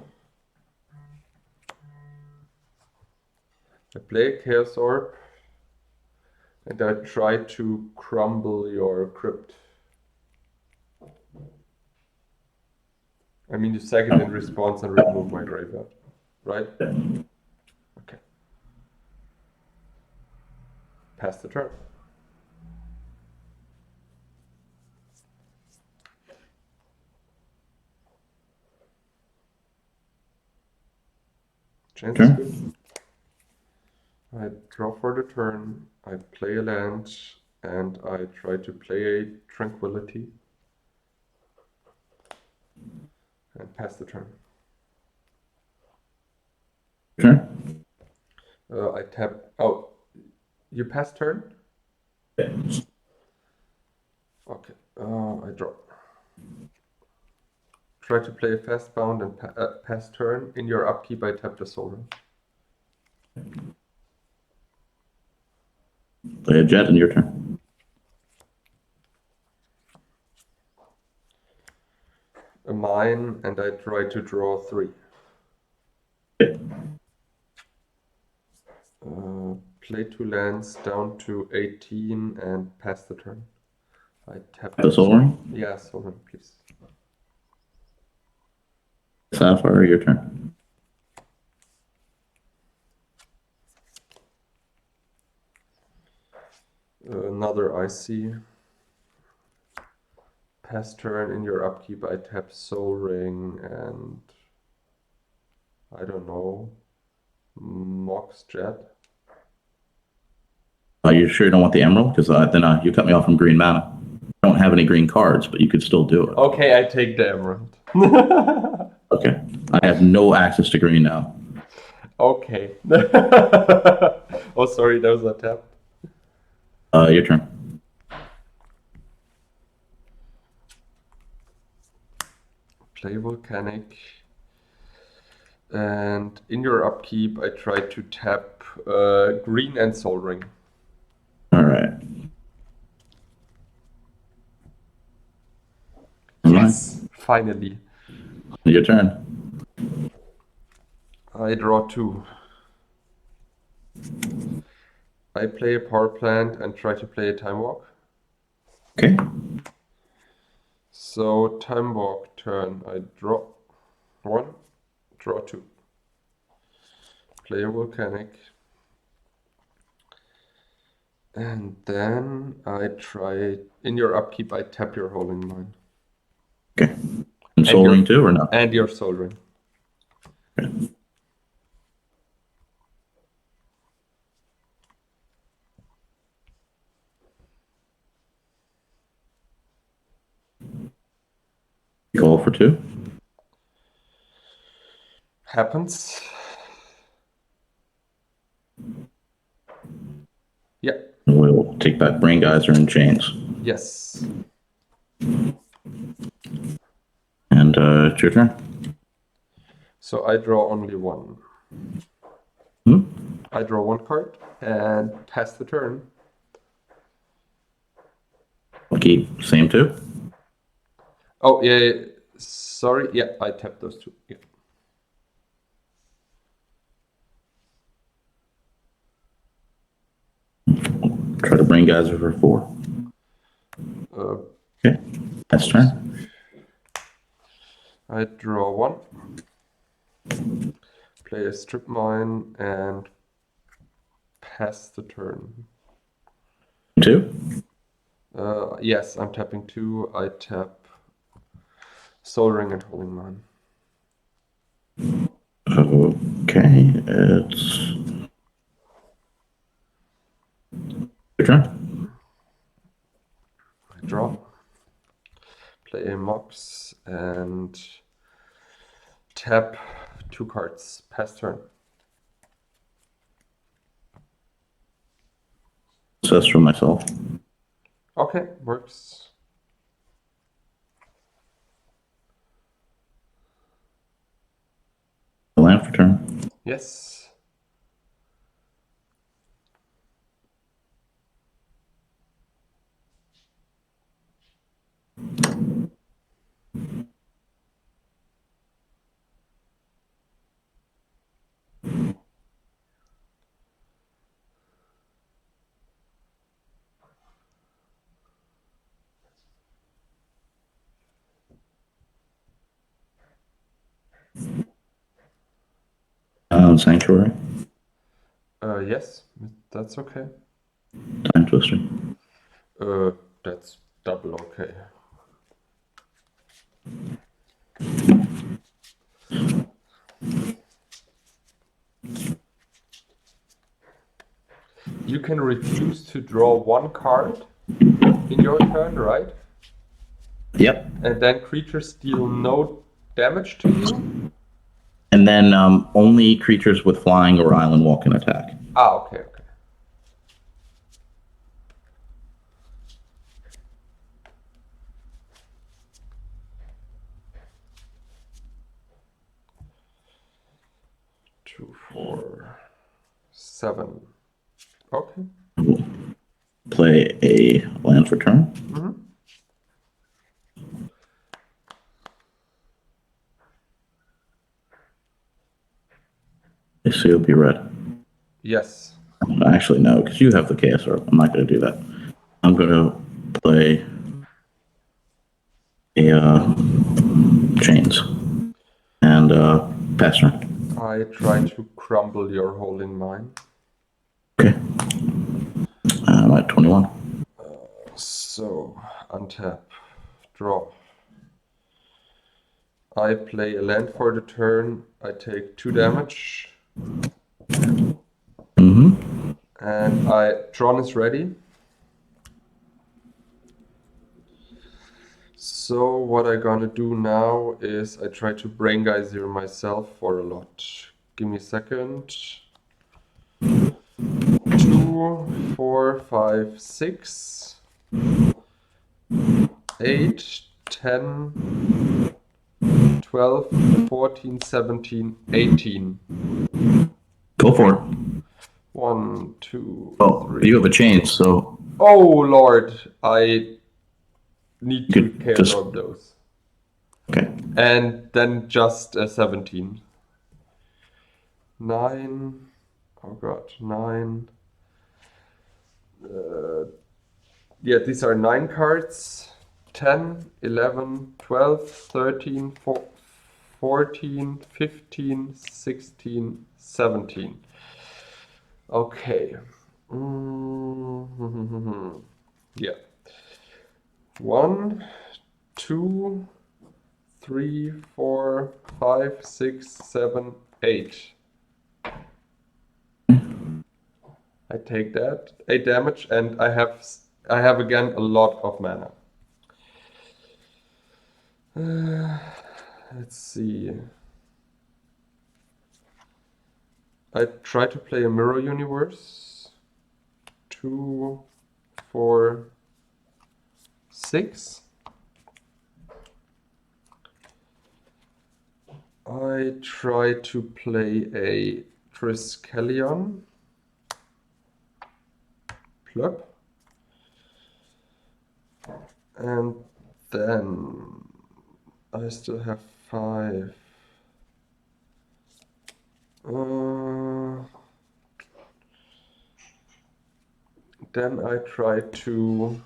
S1: I play a Chaos Orb, and I try to crumble your crypt. I mean, you sack it in response and remove my graveyard, right? Okay. Pass the turn. Chance is
S2: Turn.
S1: good. I draw for the turn, I play a land, and I try to play a Tranquility. And pass the turn.
S2: Turn.
S1: I tap. Oh, you pass turn? Okay. I draw. Try to play a fast bound and pass turn. In your upkeep, I tap the Soul Ring.
S2: Play a jet in your turn.
S1: A mine, and I try to draw 3. Play 2 lands down to 18 and pass the turn. I tap
S2: The Soul Ring.
S1: Yeah, Soul Ring, please.
S2: Sapphire, your turn.
S1: another icy. Pass turn. In your upkeep, I tap Soul Ring and I don't know, Mox Jet.
S2: Are you sure you don't want the emerald? Because then you cut me off from green mana. I don't have any green cards, but you could still do it.
S1: Okay, I take the emerald.
S2: Okay. I have no access to green now.
S1: Okay. Oh, sorry, that was a tap.
S2: Your turn.
S1: Play Volcanic. And in your upkeep, I try to tap green and Soul Ring.
S2: All right.
S1: Yes, finally.
S2: Your turn.
S1: I draw 2. I play a power plant and try to play a time walk.
S2: Okay.
S1: So time walk turn, I draw 1, draw 2. Play a volcanic. And then I try, in your upkeep, I tap your Holding Mine.
S2: Okay. And Soul Ring too, or no?
S1: And your Soul Ring.
S2: Okay. Call for 2.
S1: Happens. Yeah.
S2: We'll take back Brain Geyser and Chains.
S1: Yes.
S2: And it's your turn.
S1: So I draw only 1. I draw 1 card and pass the turn.
S2: Okay, same 2.
S1: Oh, yeah. Sorry. Yeah, I tapped those 2. Yeah.
S2: Try to Brain Geyser for 4. Okay, that's turn.
S1: I draw 1. Play a Strip Mine and pass the turn.
S2: 2.
S1: Yes, I'm tapping 2. I tap Soul Ring and Holding Mine.
S2: Okay, it's your turn.
S1: I draw. Play a Mox and tap 2 cards. Pass turn.
S2: Says for myself.
S1: Okay, works.
S2: Land for turn.
S1: Yes.
S2: Sanctuary.
S1: Yes, that's okay.
S2: Time Twister.
S1: That's double okay. You can refuse to draw 1 card in your turn, right?
S2: Yep.
S1: And then creatures deal no damage to you?
S2: And then only creatures with flying or island walk can attack.
S1: Ah, okay. 2, 4, 7. Okay.
S2: Play a land for turn. I see it'll be red.
S1: Yes.
S2: Actually, no, because you have the KSR. I'm not going to do that. I'm going to play a Chains and pass turn.
S1: I try to crumble your Holding Mine.
S2: Okay. I'm at 21.
S1: So, untap, draw. I play a land for the turn. I take 2 damage,
S2: Mm-hmm.
S1: and Tron is ready. So what I gonna do now is I try to brain geyser myself for a lot. Give me a second. 2, 4, 5, 6, 8, 10, 12, 14, 17, 18.
S2: Go for it.
S1: 1, 2,
S2: Oh,
S1: 3.
S2: you have a change, so
S1: Oh Lord, I need
S2: you
S1: to
S2: could
S1: care
S2: just
S1: about those.
S2: okay.
S1: And then just a 17. 9. Oh god, 9. Yeah, these are 9 cards. 10, 11, 12, 13, 14, 15, 16, 17. Okay. Yeah. 1, 2, 3, 4, 5, 6, 7, 8. I take that 8 damage, and I have again a lot of mana. Let's see. I try to play a mirror universe. 2, 4, 6. I try to play a Triskelion. Plop. And then I still have 5. Then I try to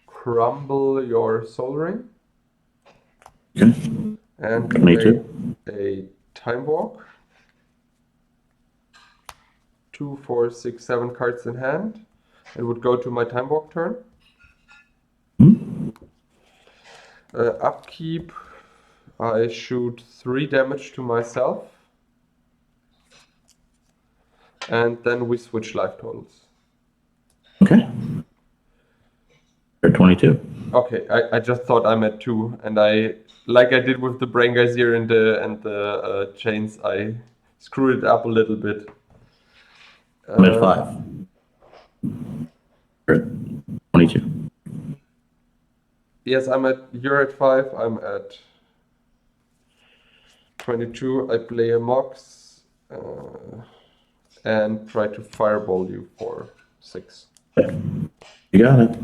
S1: crumble your Soul Ring
S2: Okay.
S1: and
S2: Me
S1: play
S2: too.
S1: a Time Walk. 2, 4, 6, 7 cards in hand. It would go to my Time Walk turn.
S2: Hmm?
S1: Upkeep, I shoot 3 damage to myself. And then we switch life totals.
S2: Okay. You're 22.
S1: Okay, I just thought I'm at 2, and like I did with the Brain Geyser and the chains, I screwed it up a little bit.
S2: I'm at 5. You're at 22.
S1: Yes, you're at 5, I'm at 22. I play a Mox and try to fireball you for 6.
S2: Okay. You got it.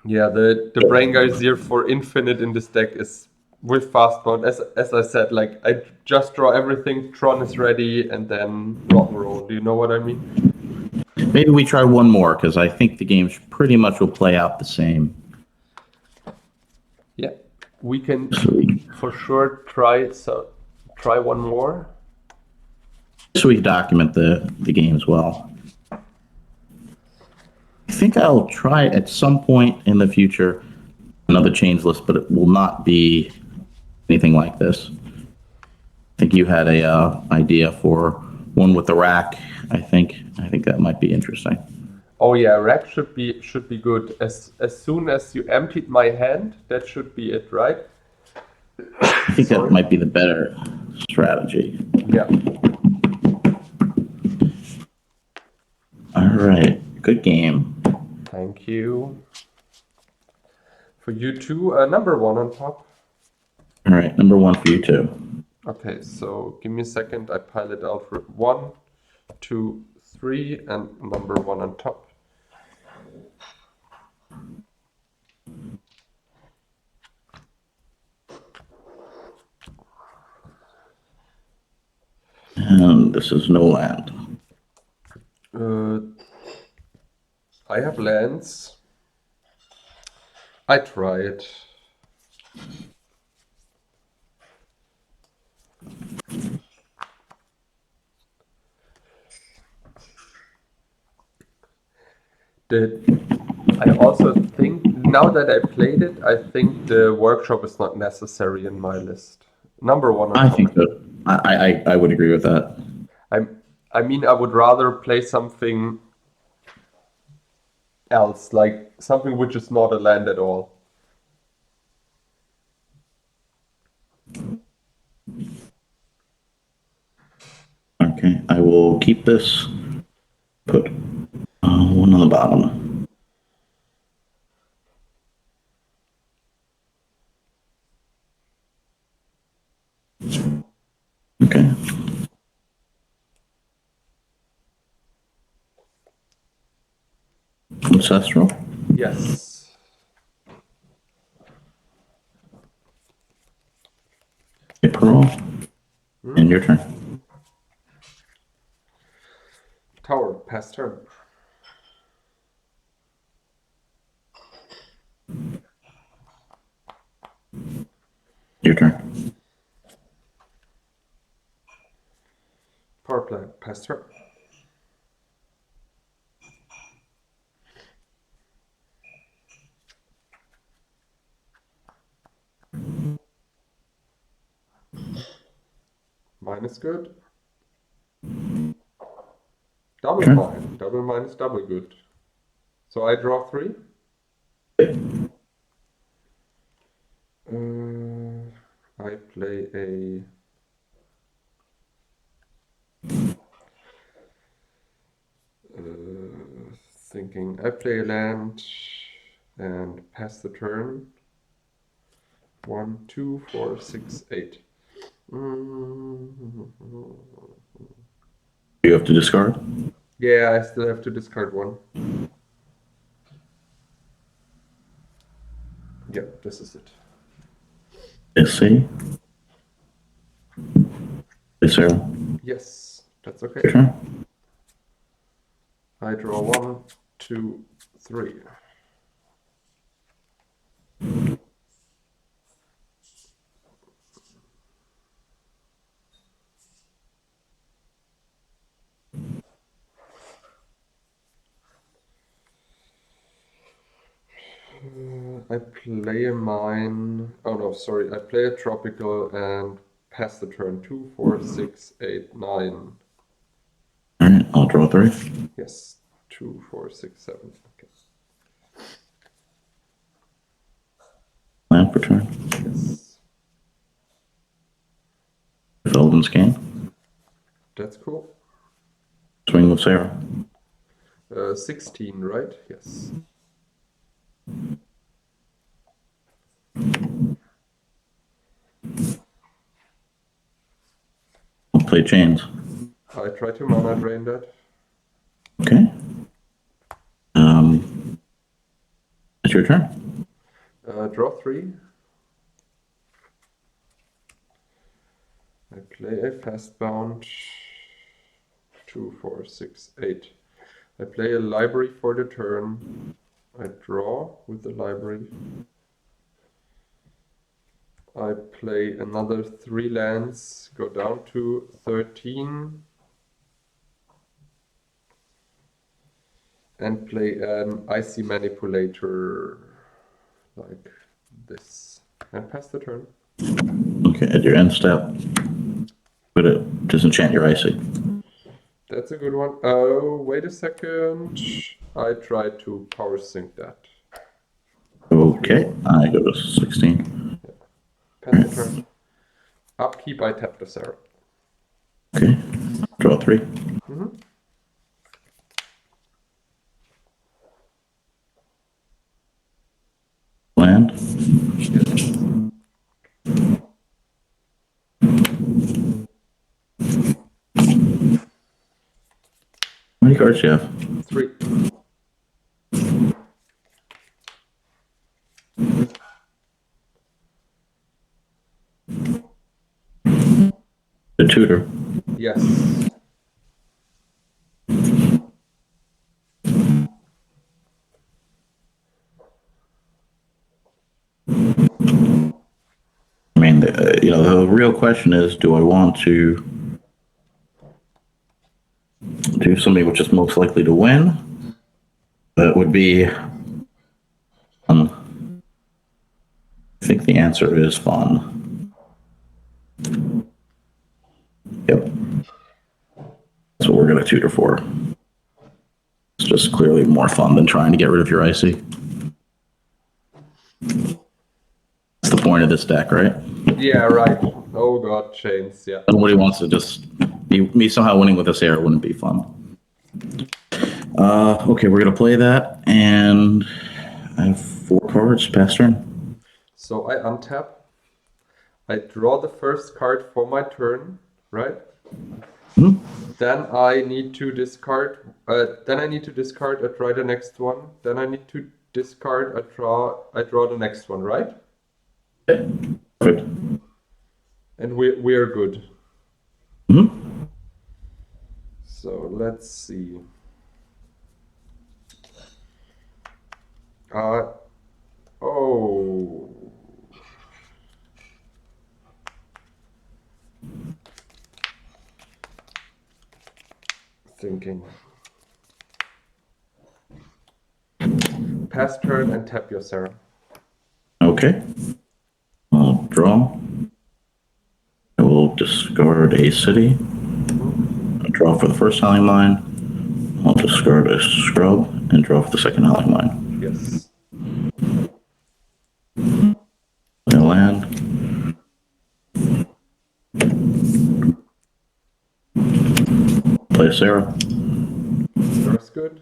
S1: Yeah, the Brain Geyser for infinite in this deck is with fast mode. As I said, like I just draw everything, Tron is ready, and then rock and roll. Do you know what I mean?
S2: Maybe we try one more because I think the game pretty much will play out the same.
S1: Yeah, we can
S2: Sweet.
S1: for sure try one more.
S2: So we can document the game as well. I think I'll try at some point in the future another chains list, but it will not be anything like this. I think you had a idea for one with the rack. I think that might be interesting.
S1: Oh yeah, rack should be good. As soon as you emptied my hand, that should be it, right?
S2: I think that might be the better strategy.
S1: Yeah.
S2: All right, good game.
S1: Thank you. For you too, number 1 on top.
S2: All right, number 1 for you too.
S1: Okay, so give me a second. I pile it out for 1, 2, 3, and number 1 on top.
S2: And this is no land.
S1: I have lands. I tried. I also think, now that I played it, I think the workshop is not necessary in my list. Number one on
S2: I
S1: top.
S2: think so. I would agree with that.
S1: I mean, I would rather play something else, like something which is not a land at all.
S2: Okay, I will keep this. Put one on the bottom. Okay. Ancestral.
S1: Yes.
S2: April. And your turn.
S1: Tower, pass turn.
S2: Your turn.
S1: Power play, pass turn. Mine is good. Double
S2: Sure.
S1: mine. Double mine is double good. So I draw 3. I play a thinking. I play a land and pass the turn. 1, 2, 4, 6, 8.
S2: You have to discard.
S1: Yeah, I still have to discard 1. Yep, this is it.
S2: SC. Zero.
S1: Yes, that's
S2: Your
S1: okay.
S2: turn.
S1: I draw 1, 2, 3. I play a mine. Oh no, sorry. I play a tropical and pass the turn. 2, 4, 6, 8, 9.
S2: All right, I'll draw 3.
S1: Yes, 2, 4, 6, 7. Okay.
S2: Land for turn.
S1: Yes,
S2: Felden scan.
S1: that's cool.
S2: Swing with Sarah.
S1: 16, right? Yes.
S2: I'll play chains.
S1: I try to mana drain that.
S2: Okay. It's your turn.
S1: Draw 3. I play a fast bound. 2, 4, 6, 8. I play a library for the turn. I draw with the library. I play another 3 lands, go down to 13. And play an icy manipulator like this. And pass the turn.
S2: Okay, at your end step, put it, disenchant your icy.
S1: That's a good one. Oh, wait a second. I try to power sync that.
S2: Okay, I go to 16.
S1: Pass the turn. Upkeep, I tap the Sarah.
S2: Okay, draw 3. Land. How many cards do you have?
S1: 3.
S2: The tutor.
S1: Yes.
S2: I mean, the real question is, do I want to do something which is most likely to win, That would be fun. I think the answer is fun. Yep. That's what we're going to tutor for. It's just clearly more fun than trying to get rid of your icy. That's the point of this deck, right?
S1: Yeah, right. Oh god, chains, yeah.
S2: Nobody wants to just be me somehow winning with this air wouldn't be fun. Okay, we're going to play that, and I have 4 cards, pass turn.
S1: So I untap. I draw the first card for my turn, right?
S2: Hmm?
S1: Then I need to discard. Then I need to discard. I try the next one. Then I need to discard. I draw the next one, right?
S2: Perfect.
S1: And we're good.
S2: Hmm?
S1: So let's see. Oh. Thinking. Pass turn and tap your Sarah.
S2: Okay. I'll draw. I will discard a city. I'll draw for the first howling line. I'll discard a scrub and draw for the second howling line.
S1: Yes.
S2: Play a land. Play a Sarah.
S1: Sarah's good.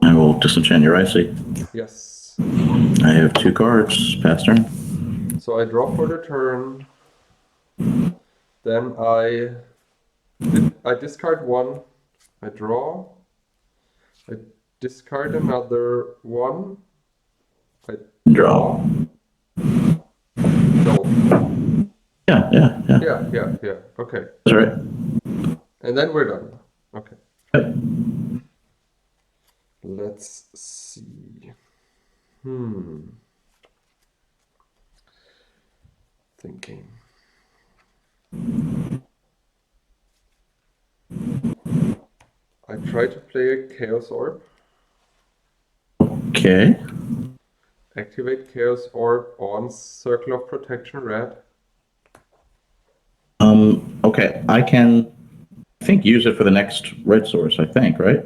S2: I will disenchant your icy.
S1: Yes.
S2: I have 2 cards. Pass turn.
S1: So I draw for the turn. Then I discard 1. I draw. I discard another 1. I
S2: Draw.
S1: No.
S2: Yeah.
S1: Okay.
S2: That's right.
S1: And then we're done. Okay.
S2: Yep.
S1: Let's see. Thinking. I try to play a Chaos Orb.
S2: Okay.
S1: Activate Chaos Orb on Circle of Protection Red.
S2: Okay. I can, I think, use it for the next red source, I think, right?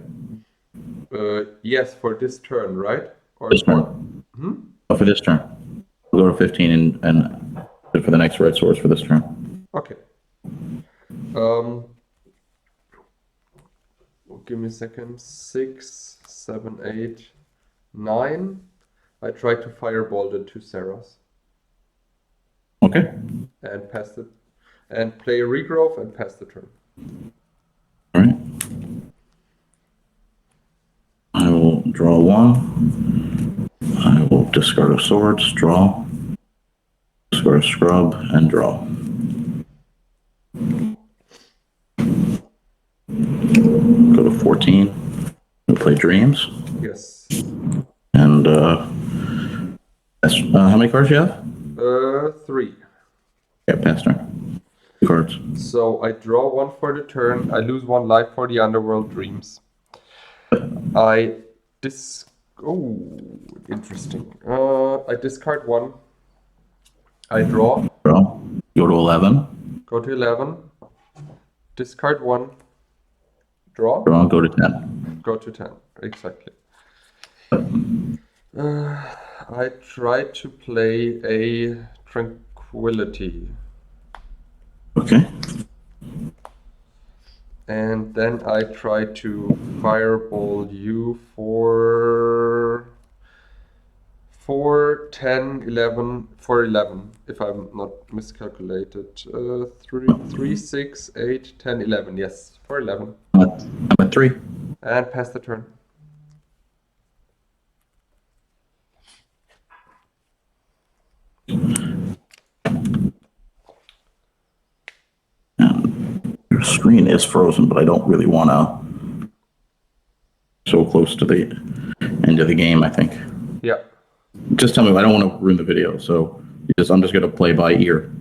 S1: Yes, for this turn, right? Or
S2: This turn. Oh, for this turn. We'll go to 15 and for the next red source for this turn.
S1: Okay. Give me a second. 6, 7, 8, 9. I try to fireball the 2 Sarahs.
S2: Okay.
S1: And pass it. And play a regrowth and pass the turn.
S2: All right. I will draw 1. I will discard a swords, draw. Discard a scrub, and draw. Go to 14. We'll play dreams.
S1: Yes.
S2: And that's how many cards you have?
S1: 3.
S2: Yeah, pass turn. 2 cards.
S1: So I draw 1 for the turn. I lose 1 life for the Underworld Dreams. Oh, interesting. I discard 1. I draw.
S2: Draw. Go to 11.
S1: Go to 11. Discard 1. Draw.
S2: Draw. Go to 10.
S1: Go to 10. Exactly. I try to play a Tranquility.
S2: Okay.
S1: And then I try to fireball you for 10, 11, for 11, if I'm not miscalculated. 3, 6, 8, 10, 11. Yes, for 11.
S2: I'm at 3.
S1: And pass the turn.
S2: Your screen is frozen, but I don't really want to. So close to the end of the game, I think.
S1: Yeah.
S2: Just tell me, I don't want to ruin the video, so I'm just going to play by ear.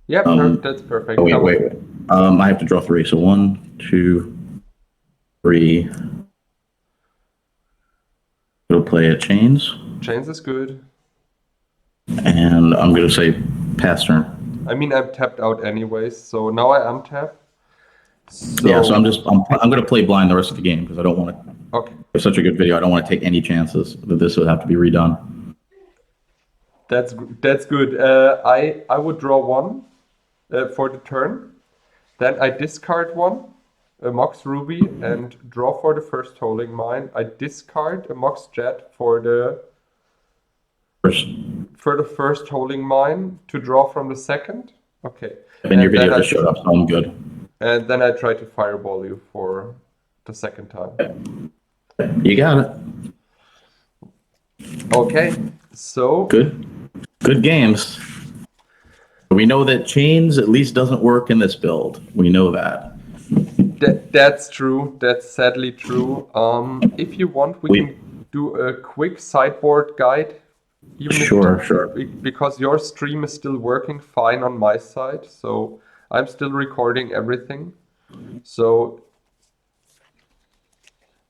S1: Yeah, that's perfect.
S2: Oh, wait. I have to draw 3. So 1, 2, 3, We'll play a chains.
S1: Chains is good.
S2: And I'm going to say pass turn.
S1: I mean, I'm tapped out anyways, so now I untap.
S2: So I'm going to play blind the rest of the game because I don't want to.
S1: Okay.
S2: It's such a good video. I don't want to take any chances that this would have to be redone.
S1: That's good. I would draw one for the turn. Then I discard one, a Mox Ruby, and draw for the first holding mine. I discard a Mox Jet for the first holding mine to draw from the second. Okay.
S2: And your video just showed up, so I'm good.
S1: And then I try to fireball you for the second time.
S2: You got it.
S1: Okay, so
S2: good games. We know that chains at least doesn't work in this build. We know that.
S1: That's true. That's sadly true. If you want, we can do a quick sideboard guide.
S2: Sure.
S1: Because your stream is still working fine on my side, so I'm still recording everything. So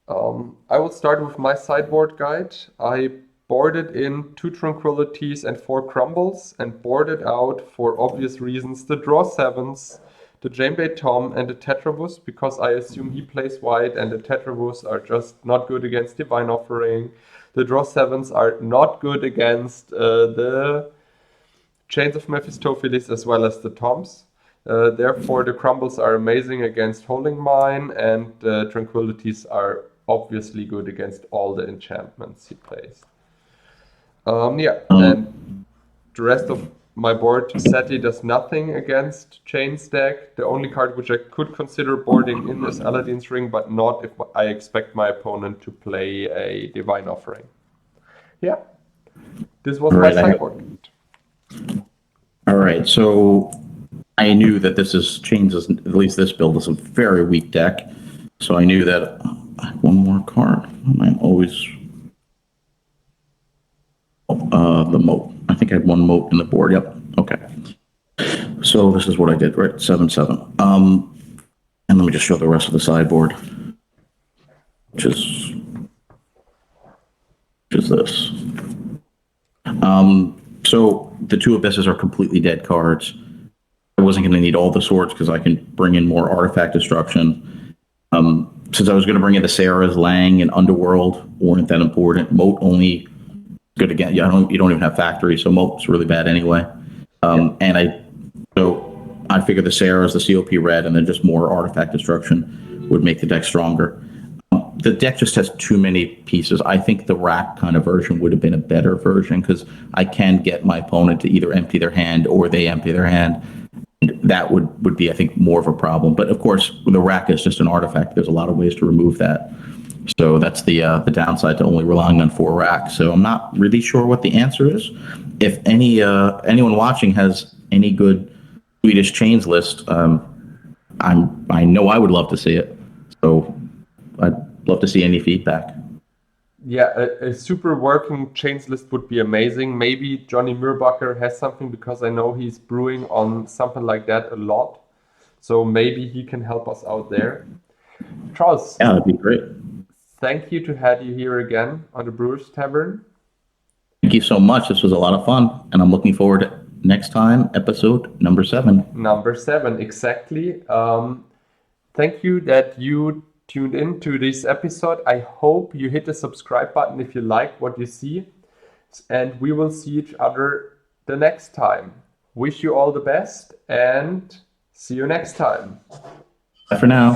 S1: I will start with my sideboard guide. I boarded in 2 Tranquilities and 4 Crumbles, and boarded out, for obvious reasons, the Draw 7s, the Jamebait Tom, and the Tetrabus, because I assume he plays white, and the Tetrabus are just not good against Divine Offering. The Draw 7s are not good against the Chains of Mephistopheles as well as the Toms. Therefore, the Crumbles are amazing against Holding Mine, and the Tranquilities are obviously good against all the enchantments he plays. And the rest of my board, Seti does nothing against Chains deck. The only card which I could consider boarding in is Aladdin's Ring, but not if I expect my opponent to play a Divine Offering. Yeah, this was my sideboard.
S2: All right, so I knew that Chains is, at least this build, is a very weak deck. So I knew that one more card. I'm always the moat. I think I had one moat in the board. Yep. Okay. So this is what I did, right? 7/7. And let me just show the rest of the sideboard, which is this. So the 2 Abysses are completely dead cards. I wasn't going to need all the swords because I can bring in more artifact destruction. Since I was going to bring in the Sarah's, Lang, and Underworld weren't that important. Moat only good again. You don't even have factory, so Moat's really bad anyway. And I figured the Sarah's, the COP red, and then just more artifact destruction would make the deck stronger. The deck just has too many pieces. I think the rack kind of version would have been a better version because I can get my opponent to either empty their hand or they empty their hand. That would be, I think, more of a problem. But of course, the rack is just an artifact. There's a lot of ways to remove that. So that's the downside to only relying on 4 racks. So I'm not really sure what the answer is. If anyone watching has any good Swedish chains list, I know I would love to see it. So I'd love to see any feedback.
S1: Yeah, a super working chains list would be amazing. Maybe Johnny Murbacher has something because I know he's brewing on something like that a lot. So maybe he can help us out there. Charles.
S2: Yeah, that'd be great.
S1: Thank you to have you here again on the Brewers Tavern.
S2: Thank you so much. This was a lot of fun, and I'm looking forward to next time, episode number 7.
S1: Number 7, exactly. Thank you that you tuned in to this episode. I hope you hit the subscribe button if you like what you see, and we will see each other the next time. Wish you all the best, and see you next time.
S2: Bye for now.